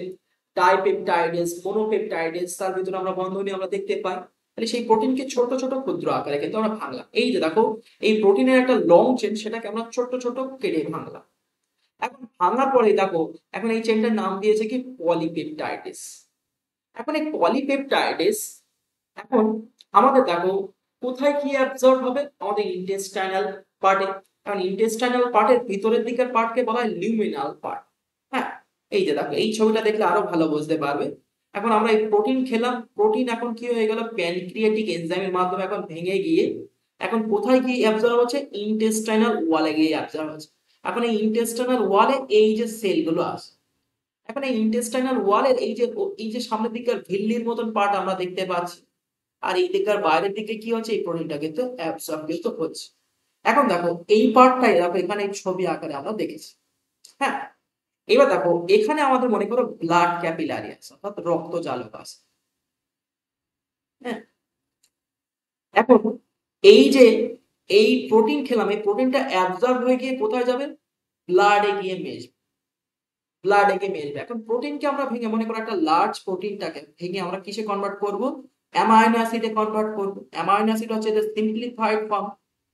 ডাইপেপটাইডেস, মনোপেপটাইডেস, তার ভিতরে আমরা বন্ধনী আমরা দেখতে পাই। তাহলে সেই প্রোটিনকে ছোট ছোট ক্ষুদ্র আকারে কিন্তু আমরা ভাঙলাম। এই যে দেখো, এই প্রোটিনের একটা লং চেন, সেটাকে আমরা ছোট ছোট কেটে ভাঙলাম। এখন ভাঙার পরে দেখো, এখন এই চেনটার নাম দিয়েছে কি পলিপেপটাইডেস। এখন এই পলিপেপটাইডেস এখন আমাদের দেখো কোথায় কি অ্যাবজর্ব হবে? আমাদের ইন্টেস্টাইনাল পার্টে। কারণ ইন্টেস্টাইনাল পার্টের ভিতরের দিকের পার্টকে বলা হয় লিউমিনাল পার্ট। হ্যাঁ, এই যে দেখো, এই ছবিটা দেখলে আরো ভালো বুঝতে পারবে। এখন আমরা এই প্রোটিন খেলাম, প্রোটিন এখন কি হয়ে গেল? প্যানক্রিয়াটিক এনজাইমের মাধ্যমে এখন ভেঙে গিয়ে এখন কোথায় গিয়ে অ্যাবজর্ব হচ্ছে? ইন্টেস্টাইনাল ওয়ালে গিয়ে অ্যাবজর্ব হচ্ছে। এখন এই ইন্টেস্টাইনাল ওয়ালে এই যে সেলগুলো আছে, এখন এই ইন্টেস্টাইনাল ওয়ালের এই যে সামনের দিকের ঝিল্লির মতন পার্ট আমরা দেখতে পাচ্ছি, আর এই দিকের বাইরের দিকে কি হচ্ছে? এই প্রোটিনটা কিন্তু অ্যাবসর্ব কিন্তু হচ্ছে। এখন দেখো এই পার্টটাই দেখো এখানে ছবি আকারে আমরা দেখেছি। হ্যাঁ, এবার দেখো এখানে আমাদের মনে করো ব্লাড ক্যাপিলারি আছে, অর্থাৎ রক্ত জালক আছে। হ্যাঁ, এখন এই যে এই প্রোটিন খেলাম, এই প্রোটিনটা অ্যাবজর্ব হয়ে গিয়ে কোথায় যাবে? ব্লাডে গিয়ে মিশবে। ব্লাডে গিয়ে মিশবে। এখন প্রোটিনকে আমরা ভেঙে, মনে করো একটা লার্জ প্রোটিনটাকে ভেঙে আমরা কিসে কনভার্ট করব? অ্যামাইনো অ্যাসিডে কনভার্ট করব। অ্যামাইনো অ্যাসিড হচ্ছে যে সিম্পলিফাইড ফর্ম।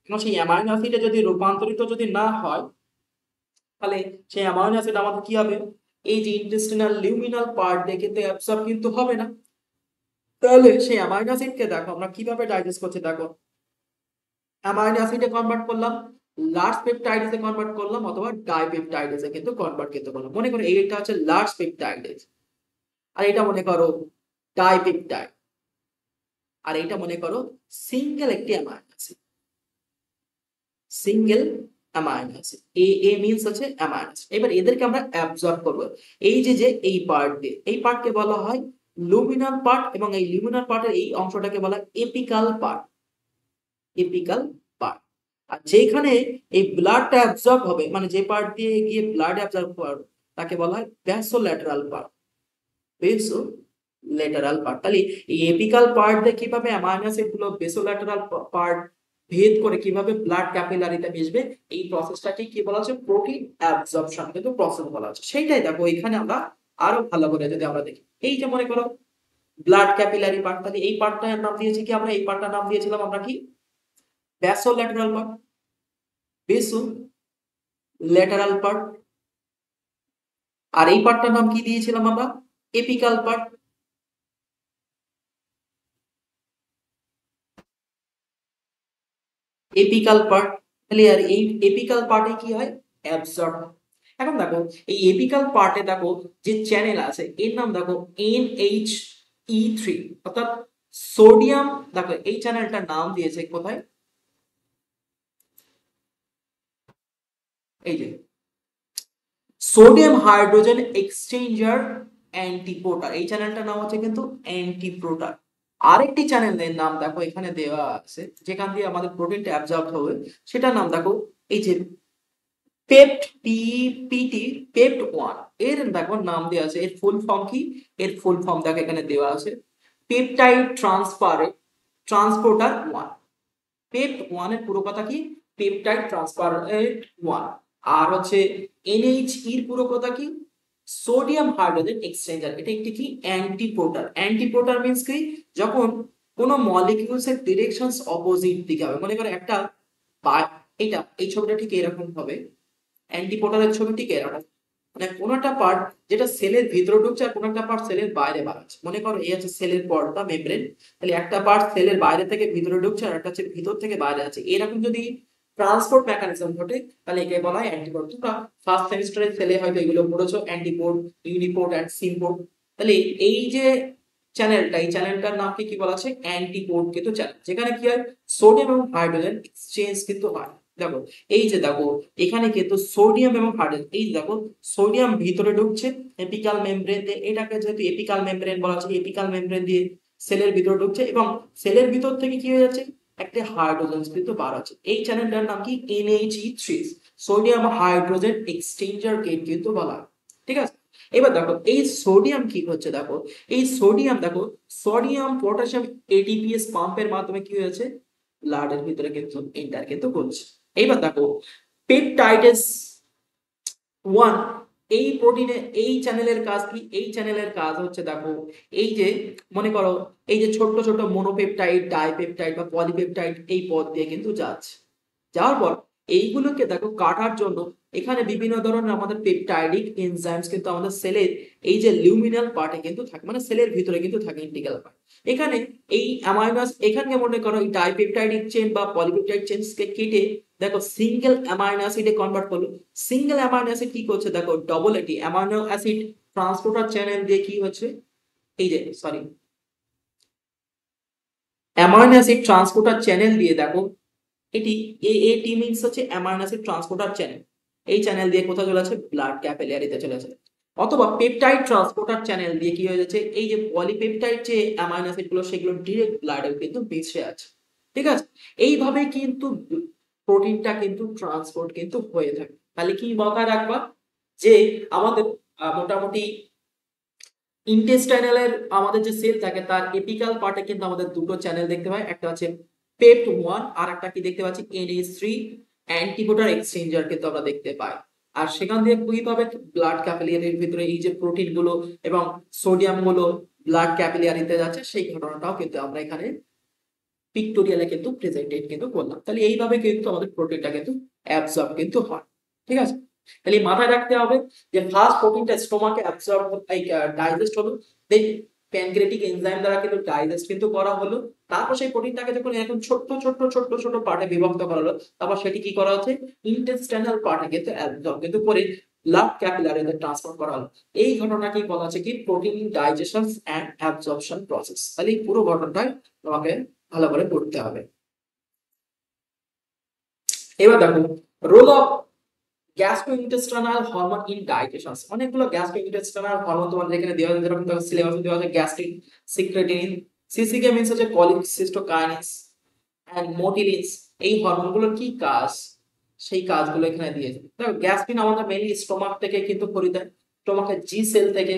এবং সেই অ্যামাইনো অ্যাসিডে যদি রূপান্তরিত যদি না হয়, তাহলে সেই অ্যামাইনো অ্যাসিড আমাদের কি হবে? এই যে ইন্টেস্টিনাল লিউমিনাল পার্ট দিয়ে কিন্তু অ্যাবসর্ব কিন্তু হবে না। তাহলে সেই অ্যামাইনো অ্যাসিডকে দেখো আমরা কিভাবে ডাইজেস্ট করছি। দেখো, অ্যামাইনো অ্যাসিডে কনভার্ট করলাম, লার্জ পেপটাইডেসে কনভার্ট করলাম, অথবা ডাইপেপটাইডেসে কিন্তু কনভার্ট কিন্তু করলাম। মনে করো এইটা হচ্ছে লার্জ পেপটাইডেস, আর এটা মনে করো ডাইপেপটাইড, আর এটা মনে করো সিঙ্গেল একটি amino acid. Single amino acid, a means হচ্ছে অ্যামাইনো অ্যাসিড। এবার এদেরকে আমরা অ্যাবজর্ব করব। এই যে এই পার্ট দিয়ে, এই পার্টকে বলা হয় লুমিনাল পার্ট, এবং এই লুমিনাল পার্টের এই অংশটাকে বলা হয় এপিকাল পার্ট। Apical part. আর যেখানে এই ব্লাডটা অ্যাবজর্ব হবে, মানে যে পার্ট দিয়ে গিয়ে ব্লাড অ্যাবজর্ব করবে, তাকে বলা হয় ভ্যাসোল্যাটারাল পার্ট। ভেসোল্যাটারাল পার্ট। তাহলে এই এপিকাল পার্ট দিয়ে কিভাবে অ্যামাইনো অ্যাসিড গুলো ভেসোল্যাটারাল পার্ট ভেদ করে কিভাবে ব্লাড ক্যাপিলারিতে মিশবে, এই প্রসেসটাকে কি বলা হচ্ছে? প্রোটিন অ্যাবজর্পশন কিন্তু প্রসেস বলা হচ্ছে। সেইটাই দেখো এখানে আমরা আরো ভালো করে যদি আমরা দেখি, এই যে মনে করো ব্লাড ক্যাপিলারি পার্ট, তাহলে এই পার্টটার নাম দিয়েছি কি আমরা? এই পার্টটার নাম দিয়েছিলাম আমরা কি? ভ্যাসোল্যাটারাল পার্ট। ভেসোল্যাটারাল পার্ট। আর এই পার্টটার নাম কি দিয়েছিলাম আমরা? Apical part. Apical part. তাহলে আর এই এপিকাল পার্টে কি হয়? অ্যাবজর্ব। এখন দেখো এই এপিকাল পার্টে দেখো যে চ্যানেল আছে, এর নাম দেখো NHE3, অর্থাৎ সোডিয়াম। দেখো এই চ্যানেলটার নাম দিয়েছে কোথায়? এই যে সোডিয়াম হাইড্রোজেন এক্সচেঞ্জার অ্যান্টিপ্রোটার, এই চ্যানেলটার নাম হচ্ছে কিন্তু অ্যান্টিপ্রোটার। আরেকটি চ্যানেলের নাম দেখো এখানে দেওয়া আছে, যেখান দিয়ে আমাদের প্রোটিনটা অ্যাবজর্ব হবে, সেটার নাম দেখো এই যে পেপ্ট, পিপিটি, পেপ্ট 1। এর দেখো নাম দেওয়া আছে, এর ফুল ফর্ম কি? এর ফুল ফর্ম দেখো এখানে দেওয়া আছে, পেপটাইড ট্রান্সপোর্টার 1। পেপ্ট 1 এর পুরো কথা কি? Peptide transporter 1। আর হচ্ছে NHE এর পুরো কথা কি? Sodium hydrogen exchanger. এটা একটি কি? অ্যান্টিপ্রোটার। অ্যান্টিপ্রোটার মিন্স কি? যখন কোন মলিকিউলস এর ডিরেকশনস অপোজিট দিকে হবে, মনে করো একটা এটা এই ছবিটা ঠিক এরকম হবে, অ্যান্টিপ্রোটারের ছবি ঠিক এরকম। মানে কোন একটা পার্ট যেটা সেলের ভিতরে ঢুকছে আর কোন একটা পার্ট সেলের বাইরে বার হচ্ছে। মনে করো এই হচ্ছে সেলের পর্দা বা মেমব্রেন, তাহলে একটা পার্ট সেলের বাইরে থেকে ভিতরে ঢুকছে আর একটা হচ্ছে ভিতর থেকে বাইরে আছে, এরকম যদি ট্রান্সপোর্ট মেকানিজম ঘটে তাহলে একে বলা হয় অ্যান্টিপোর্ট। তোমরা ফার্স্ট সেমিস্টারে সেলে হয়তো এগুলো পড়েছো, অ্যান্টিপোর্ট, ইউনিপোর্ট এন্ড সিমপোর্ট। তাহলে এই যে চ্যানেলটা, এই চ্যানেলটার নামকে কি বলা আছে, অ্যান্টিপোর্ট কিন্তু চ্যানেল, যেখানে কি হয় সোডিয়াম এবং হাইড্রোজেন এক্সচেঞ্জ কিন্তু হয়। দেখো এই যে দেখো এখানে কিন্তু সোডিয়াম এবং হাইড্রোজেন, এই দেখো সোডিয়াম ভিতরে ঢুকছে এপিকাল মেমব্রেন দিয়ে, এটাকে যেহেতু এপিকাল মেমব্রেন বলা আছে, এপিকাল মেমব্রেন দিয়ে সেলের ভিতরে ঢুকছে এবং সেলের ভিতর থেকে কি হয়ে যাচ্ছে, একটা হাইড্রোজেন কিন্তু বার হচ্ছে। এই চ্যানেলটার নাম কি, NH3, sodium hydrogen exchanger gate কিন্তু বলা হয়। ঠিক আছে, এবার দেখো এই সোডিয়াম কি হচ্ছে, দেখো এই সোডিয়াম, দেখো সোডিয়াম পটাশিয়াম এটিপিএস পাম্পের মাধ্যমে কি হয়েছে, ব্লাডের ভিতরে কিন্তু এন্টার কিন্তু করছে। এইবার দেখো পেপটাইডেস 1, এই প্রোটিনে এই চ্যানেলের কাজ কি, এই চ্যানেলের কাজ হচ্ছে দেখো এই যে মনে করো এই যে ছোট ছোট মনোপেপটাইড, ডাইপেপটাইড বা পলিপেপটাইড এই পথ দিয়ে কিন্তু যাচ্ছে। যাওয়ার পর এইগুলোকে দেখো কাটার জন্য এখানে বিভিন্ন ধরনের আমাদের পেপটাইডিক এনজাইমস কিন্তু আমাদের সেলের এই যে লিউমিনাল পার্টে কিন্তু থাকে, মানে সেলের ভিতরে কিন্তু থাকে ইন্টিগ্রাল পার্ট। এখানে এই অ্যামাইনো এখানে মনে করো এই ডাইপেপটাইডিক চেইন বা পলিপেপটাইড চেইনকে কেটে দেখো সিঙ্গেল অ্যামাইনো অ্যাসিডে কনভার্ট করলো। সিঙ্গেল অ্যামাইনো অ্যাসিড কি করছে, দেখো ডবল এটি অ্যামাইনো অ্যাসিড ট্রান্সপোর্টার চ্যানেল দিয়ে কি হচ্ছে, এই যে sorry amino acid transporter channel দিয়ে দেখো এটি AAT মিন্স হচ্ছে অ্যামাইনো অ্যাসিড ট্রান্সপোর্টার চ্যানেল, এই চ্যানেল দিয়ে কোথায় চলে যাচ্ছে, ব্লাড ক্যাপিলারিতে চলে যাচ্ছে। অথবা পেপটাইড ট্রান্সপোর্টার চ্যানেল দিয়ে কি হয়ে যাচ্ছে, এই যে পলিপেপটাইড যে অ্যামাইনো অ্যাসিড গুলো সেগুলো ডিরেক্ট ব্লাডে কিন্তু মিশে আছে। ঠিক আছে, এইভাবে কিন্তু প্রোটিনটা কিন্তু ট্রান্সপোর্ট কিন্তু হয়ে থাকে। তাহলে কি মাথায় রাখবা যে আমাদের মোটামুটি ইন্টেস্টাইনালের আমাদের যে সেল থাকে তার এপিকাল পার্টে কিন্তু আমাদের দুটো চ্যানেল দেখতে পাই, একটা হচ্ছে পেপ্ট 1 আর একটা কি দেখতে পাচ্ছি, NH3 অ্যান্টিপোটার এক্সচেঞ্জার কিন্তু আমরা দেখতে পাই। আর সেখান দিয়ে কিভাবে ব্লাড ক্যাপিলারির ভিতরে এই যে প্রোটিন গুলো এবং সোডিয়াম গুলো ব্লাড ক্যাপিলারিতে যাচ্ছে সেই ঘটনাটাও কিন্তু আমরা এখানে পিক্টোরিয়ালে কিন্তু প্রেজেন্টেড কিন্তু করলাম। তাহলে এইভাবে কিন্তু আমাদের প্রোটিনটা কিন্তু অ্যাবজর্ব কিন্তু হয়। ঠিক আছে, তাহলে মাথায় রাখতে হবে যে ফার্স্ট প্রোটিনটা স্টোমাকে অ্যাবজর্ব ডাইজেস্ট হলো, দেন প্যানক্রিয়াটিক এনজাইম দ্বারা কিন্তু ডাইজেস্ট কিন্তু করা হলো, তারপর সেই প্রোটিনটাকে যখন এখন ছোট্ট ছোট্ট ছোট্ট ছোট পার্টে বিভক্ত করা হলো, তারপর সেটি কি করা হচ্ছে, ইন্টেস্টাইনাল পার্টে কিন্তু অ্যাবজর্ব কিন্তু করে ব্লাড ক্যাপিলারিতে ট্রান্সফার করা হলো। এই ঘটনাকে বলা হচ্ছে কি protein digestion and absorption process. তাহলে এই পুরো ঘটনাটাই তোমাকে ভালো করে পড়তে হবে। এবার দেখো role of gastrointestinal hormone in digestion. অনেকগুলো গ্যাস্ট্রোইন্টেস্টাইনাল হরমোন তোমাদের এখানে দেওয়া আছে, যেরকম তোমার সিলেবাসে দেওয়া আছে গ্যাস্ট্রিন, সিক্রেটিন, সিসিকে মিন্স হচ্ছে কোলিসিস্টোকাইনিস এন্ড মোটিলিনস। এই হরমোনগুলোর কি কাজ, সেই কাজগুলো এখানে দিয়েছে। দেখো গ্যাস্ট্রিন আমাদের মেইনলি স্টোমাক থেকে কিন্তু পরিত হয়, স্টোমাকের জি সেল থেকে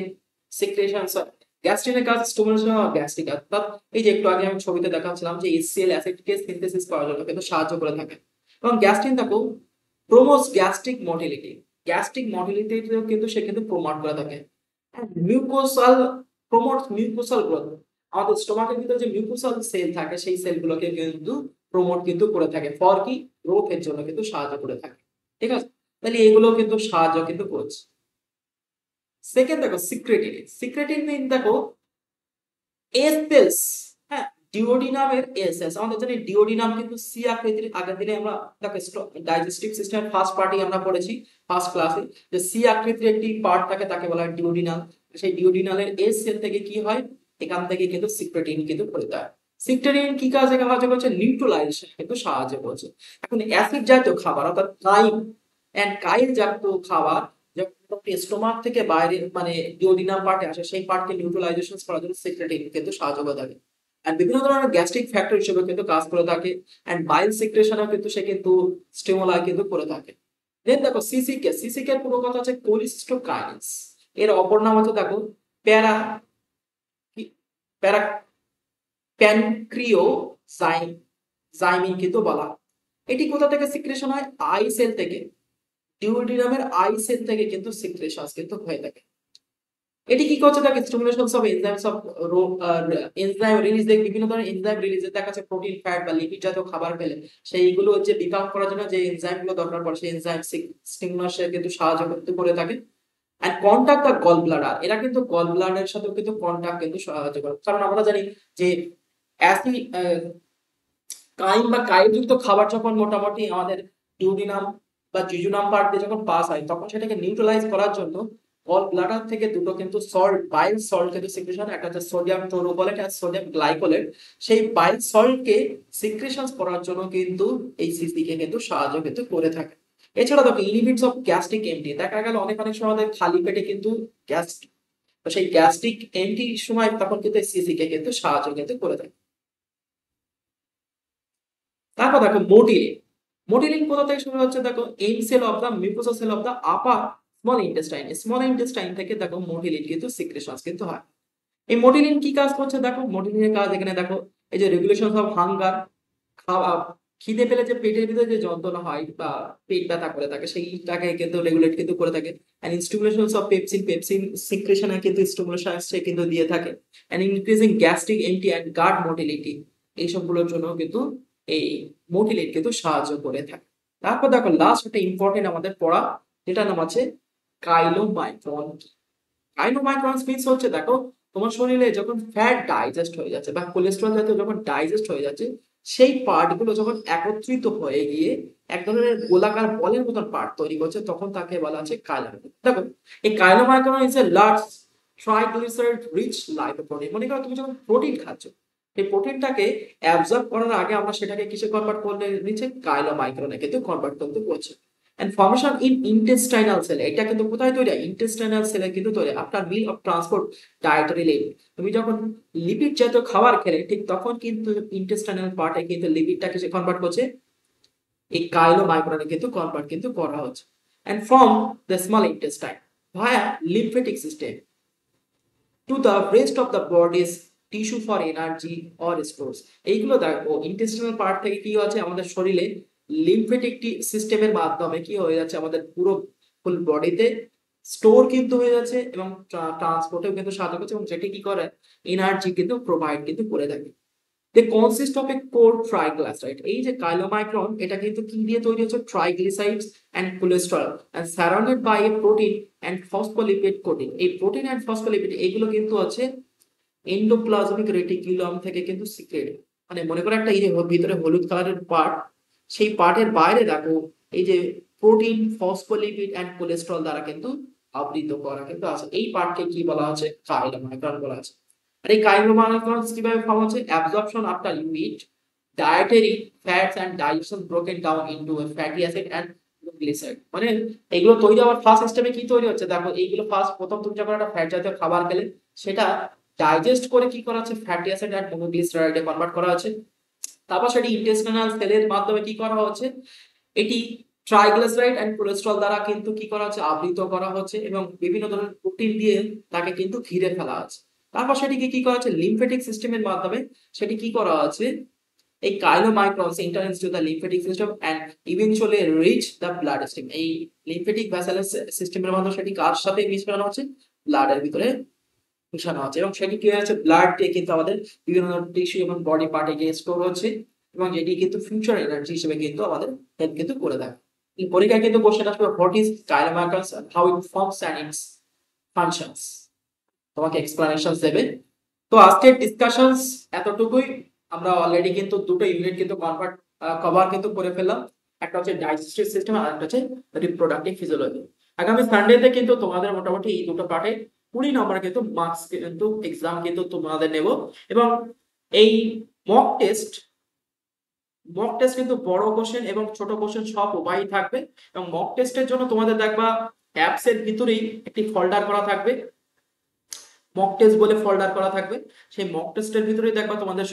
সিক্রেশন হয়। গ্যাস্ট্রিনের কাজ স্টিমুলেশন অফ গ্যাস্ট্রিক, অর্থাৎ এই যে একটু আগে আমি ছবিতে দেখাচ্ছিলাম যে HCl অ্যাসিডকে সিনথেসিস করার জন্য কিন্তু সাহায্য করে থাকে। এবং গ্যাস্ট্রিন দেখো প্রমোটস গ্যাস্ট্রিক মোটিলিটি, গ্যাস্ট্রিক মোটিলিটিতেও কিন্তু সে কিন্তু প্রমোট করে থাকে। মিউকোসাল প্রমোটস মিউকোসাল গ্রোথ, আমাদের স্টোমাকের ভিতরে যে মিউকোসাল সেল থাকে সেই সেলগুলোকে কিন্তু প্রমোট কিন্তু করে থাকে, ফর কি গ্রোথের জন্য কিন্তু সাহায্য করে থাকে। ঠিক আছে, তাহলে এগুলো কিন্তু সাহায্য কিন্তু করছে। সেকেন্ড দেখো সিক্রেটিন, সিক্রেটিন মিন দেখো এস সেলস, হ্যাঁ ডিওডিনামের এসএস, আমাদের জানি ডিওডিনাম কিন্তু সি আকৃতির, আগের দিনে আমরা দেখো ডাইজেস্টিভ সিস্টেমের ফার্স্ট পার্টি আমরা পড়েছি ফার্স্ট ক্লাসে, যে সি আকৃতির একটি পার্ট থাকে তাকে বলা হয় ডিওডিনাল। সেই ডিওডিনালের এস সেল থেকে কি হয়, এখান থেকে কিন্তু সিক্রেটিন কিন্তু পরিত হয়। সিক্রেটিন কি কাজে সাহায্য করছে, নিউট্রালাইজেশন কিন্তু সাহায্য করছে। এখন অ্যাসিড জাতীয় খাবার অর্থাৎ কাইম এন্ড কাইল জাতীয় খাবার যখন স্টোমাক থেকে বাইরে মানে ডিওডিনাম পার্টে আসে সেই পার্টকে নিউট্রালাইজেশন করার জন্য সিক্রেটিন কিন্তু সাহায্য করে থাকে। এন্ড বিভিন্ন ধরনের গ্যাস্ট্রিক ফ্যাক্টর হিসেবে কিন্তু কাজ করে থাকে, এন্ড বাইল সিক্রেশনও কিন্তু সে কিন্তু স্টিমুলাই কিন্তু করে থাকে। দেন দেখো সিসিকে, সিসিকে এর পুরো কথা হচ্ছে কোলিস্টোকাইনেস, এর অপর নাম হচ্ছে দেখো প্যারা প্যারা প্যানক্রিওজাইমিন কিন্তু বলা হয়। এটি কোথা থেকে সিক্রেশন হয়, আই সেল থেকে, ডিওডিনামের আই সেল থেকে কিন্তু সিক্রেশন কিন্তু হয়ে থাকে। এটি কি করছে, দেখো stimulation of enzymes of enzyme release, দেখ বিভিন্ন ধরনের এনজাইম রিলিজে দেখা যাচ্ছে প্রোটিন ফ্যাট বা লিপিড জাতীয় খাবার পেলে সেইগুলো হচ্ছে বিপাক করার জন্য যে এনজাইম গুলো দরকার পড়ে সেই এনজাইম স্টিমুলেশন কিন্তু সাহায্য করতে করে থাকে। And contract the gall bladder, এরা কিন্তু গল ব্লাডারের সাথেও কিন্তু কন্টাক্ট কিন্তু সহায়তা করে। কারণ আমরা জানি যে অ্যাসিড কাইম বা কাইযুক্ত খাবার যখন মোটামুটি আমাদের ডিউডিনাম বা জিজুনাম পার্ট দিয়ে যখন পাস হয়, তখন সেটাকে নিউট্রালাইজ করার জন্য গল ব্লাডার থেকে দুটো কিন্তু সল্ট, বাইল সল্ট কিন্তু সিক্রেশন, একটা হচ্ছে সোডিয়াম টোরোবলেট আর সোডিয়াম গ্লাইকোলেট, সেই বাইল সল্টকে সিক্রেশন করার জন্য কিন্তু এই সিসিকে কিন্তু সাহায্য কিন্তু করে থাকে। এছাড়া দেখো ইনহিবিটস অফ গ্যাস্ট্রিক এমটি, দেখা গেল অনেক অনেক সময় আমাদের খালি পেটে কিন্তু গ্যাস, তো সেই গ্যাস্ট্রিক এমটি সময় তখন কিন্তু এই সিসিকে কিন্তু সাহায্য কিন্তু করে থাকে। তারপর দেখো মোটিলিন, মোটিলিন কোথা থেকে শুরু হচ্ছে দেখো, M cell of the mucosa cell of the upper small intestine থেকে দেখো মোটিলিন কিন্তু সিক্রেশন কিন্তু হয়। এই মোটিলিন কি কাজ করছে দেখো, মোটিলিনের কাজ এখানে দেখো, এই যে রেগুলেশন অফ হাঙ্গার, খাওয়া খিদে পেলে যে পেটের ভিতরে যে যন্ত্রণা হয় বা পেট ব্যথা করে থাকে সেইটাকে কিন্তু রেগুলেট কিন্তু করে থাকে। And stimulation of pepsin, pepsin সিক্রেশনে কিন্তু স্টিমুলেশন সে কিন্তু দিয়ে থাকে। And increasing gastric empty and gut motility, এই সবগুলোর জন্য কিন্তু এই মোটিলিন কিন্তু সাহায্য করে থাকে। তারপর দেখো লাস্ট একটা ইম্পর্টেন্ট আমাদের পড়া, যেটা নাম আছে কাইলোমাইক্রন। কাইলোমাইক্রন মিন্স হচ্ছে দেখো, তোমার শরীরে যখন ফ্যাট ডাইজেস্ট হয়ে যাচ্ছে বা কোলেস্ট্রল জাতীয় যখন ডাইজেস্ট হয়ে যাচ্ছে, সেই পার্ট গুলো যখন একত্রিত হয়ে গিয়ে এক ধরনের গোলাকার বলের মতন পার্ট তৈরি করছে, তখন তাকে বলা হচ্ছে কাইলোমাইক্রন। দেখো এই chylomicron is a large triglyceride rich lipoprotein. মনে করো তুমি যখন প্রোটিন খাচ্ছ, এই প্রোটিনটাকে অ্যাবজর্ব করার আগে আমরা সেটাকে কিসে কনভার্ট করলে নিচ্ছে, কাইলোমাইক্রনে কিন্তু কনভার্ট করতে বলছে। and formation in intestinal cell, এটা কিন্তু কোথায় তৈরি হয়, ইন্টেস্টাইনাল সেলে কিন্তু তৈরি হয় after meal of transport dietary lipid. তুমি যখন লিপিড জাতীয় খাবার খেলে ঠিক তখন কিন্তু ইন্টেস্টাইনাল পার্টে কিন্তু লিপিডটাকে সে কনভার্ট করছে, এই কাইলোমাইক্রনে কিন্তু কনভার্ট কিন্তু করা হচ্ছে। and from the small intestine via lymphatic system to the rest of the body's tissue for energy or stores। এইগুলো দেখো ইন্টেস্টিনাল পার্ট থেকে কি হচ্ছে আমাদের শরীরে লিম্ফেটিক সিস্টেমের মাধ্যমে কি হয়ে যাচ্ছে, আমাদের পুরো ফুল বডিতে স্টোর কিন্তু হয়ে যাচ্ছে এবং ট্রান্সপোর্টেও কিন্তু সাহায্য করছে, এবং যেটি কি করে এনার্জি কিন্তু প্রোভাইড কিন্তু করে থাকে। They consist of a core triglyceride, এই যে কাইলোমাইক্রন এটা কিন্তু কি দিয়ে তৈরি হচ্ছে, triglycerides and cholesterol and surrounded by a protein and phospholipid coating. এই প্রোটিন এন্ড ফসফোলিপিড এগুলো কিন্তু হচ্ছে এন্ডোপ্লাজমিক রেটিকুলাম থেকে কিন্তু সিক্রেট, মানে মনে করো একটা এই যে ভিতরে হলুদ কালারের পার্ট, সেই পার্টের বাইরে দেখো এই যে প্রোটিন, ফসফোলিপিড এন্ড কোলেস্টেরল দ্বারা কিন্তু আবৃত করা কিন্তু আছে। এই পার্টকে কি বলা হচ্ছে, কাইলোমাইক্রন বলা আছে। আর এই কাইলোমাইক্রন কিভাবে ফর্ম হচ্ছে, absorption after you eat dietary fats and digestion broken down into a fatty acid and glyceride. মানে এগুলো তৈরি হওয়ার ফার্স্ট স্টেপে কি তৈরি হচ্ছে দেখো, এইগুলো ফার্স্ট প্রথম তুমি যখন একটা ফ্যাট জাতীয় খাবার খেলে সেটা ডাইজেস্ট করে কি করা হচ্ছে, ফ্যাটি অ্যাসিড এন্ড মনোগ্লিসারাইডে কনভার্ট করা হচ্ছে। তারপর সেটি ইন্টেস্টিনাল সেলের মাধ্যমে কি করা হচ্ছে, এটি ট্রাইগ্লিসারাইড এন্ড কোলেস্টেরল দ্বারা কিন্তু কি করা হচ্ছে, আবৃত করা হচ্ছে এবং বিভিন্ন ধরনের প্রোটিন দিয়ে তাকে কিন্তু ঘিরে ফেলা আছে। তারপর সেটিকে কি করা হচ্ছে, লিম্ফেটিক সিস্টেমের মাধ্যমে সেটি কি করা আছে, এই chylomicrons enter into the lymphatic system and eventually reach the blood stream. এই লিম্ফেটিক ভেসেল সিস্টেমের মাধ্যমে সেটি কার সাথে মিশানো হচ্ছে, ব্লাডের ভিতরে মিশানো হচ্ছে, এবং সেটি কি হচ্ছে, ব্লাড দিয়ে কিন্তু আমাদের বিভিন্ন টিস্যু এবং বডি পার্টে গিয়ে স্টোর হচ্ছে, এবং যেটি কিন্তু ফিউচার এনার্জি হিসেবে কিন্তু আমাদের হেল্প কিন্তু করে দেয়। এই পরীক্ষায় কিন্তু কোশ্চেন আসবে, what is chylomicrons, how it forms and its functions, তোমাকে এক্সপ্লানেশন দেবে। তো আজকের ডিসকাশনস এতটুকুই। আমরা অলরেডি কিন্তু দুটো ইউনিট কিন্তু কভার কিন্তু করে ফেললাম, একটা হচ্ছে ডাইজেস্টিভ সিস্টেম আর একটা হচ্ছে রিপ্রোডাক্টিভ ফিজিওলজি। আগামী সানডেতে কিন্তু তোমাদের মোটামুটি এই দুটো পার্টে 20 নম্বর কিন্তু মার্কস কিন্তু এক্সাম কিন্তু তোমাদের নেব, এবং এই মক টেস্ট কিন্তু বড় কোশ্চেন এবং ছোট কোশ্চেন সব উভয়ই থাকবে, এবং মক টেস্টের জন্য তোমাদের দেখবা অ্যাপস এর ভিতরেই একটি ফোল্ডার করা থাকবে, মক টেস্ট বলে ফোল্ডার করা থাকবে। সেই মক টেস্টের ভিতরে দেখবা তোমাদের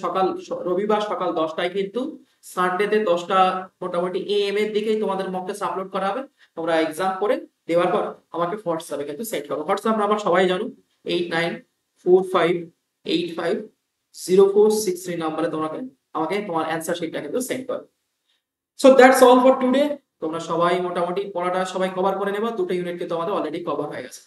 রবিবার সকাল 10টায় কিন্তু, সানডেতে 10টা মোটামুটি এএম এর দিকেই তোমাদের মক টেস্ট আপলোড করা হবে। তোমরা এক্সাম করে দেওয়ার পর আমাকে হোয়াটসঅ্যাপে কিন্তু সেন্ড করো। হোয়াটসঅ্যাপ নাম্বার সবাই জানো, 8945850463 নাম্বারে তোমাকে আমাকে তোমার অ্যান্সার শিটটা কিন্তু সেন্ড করো। So that's all for today. তোমরা সবাই মোটামুটি পড়াটা সবাই কভার করে নেবা, দুটো ইউনিট কিন্তু আমাদের অলরেডি কভার হয়ে গেছে।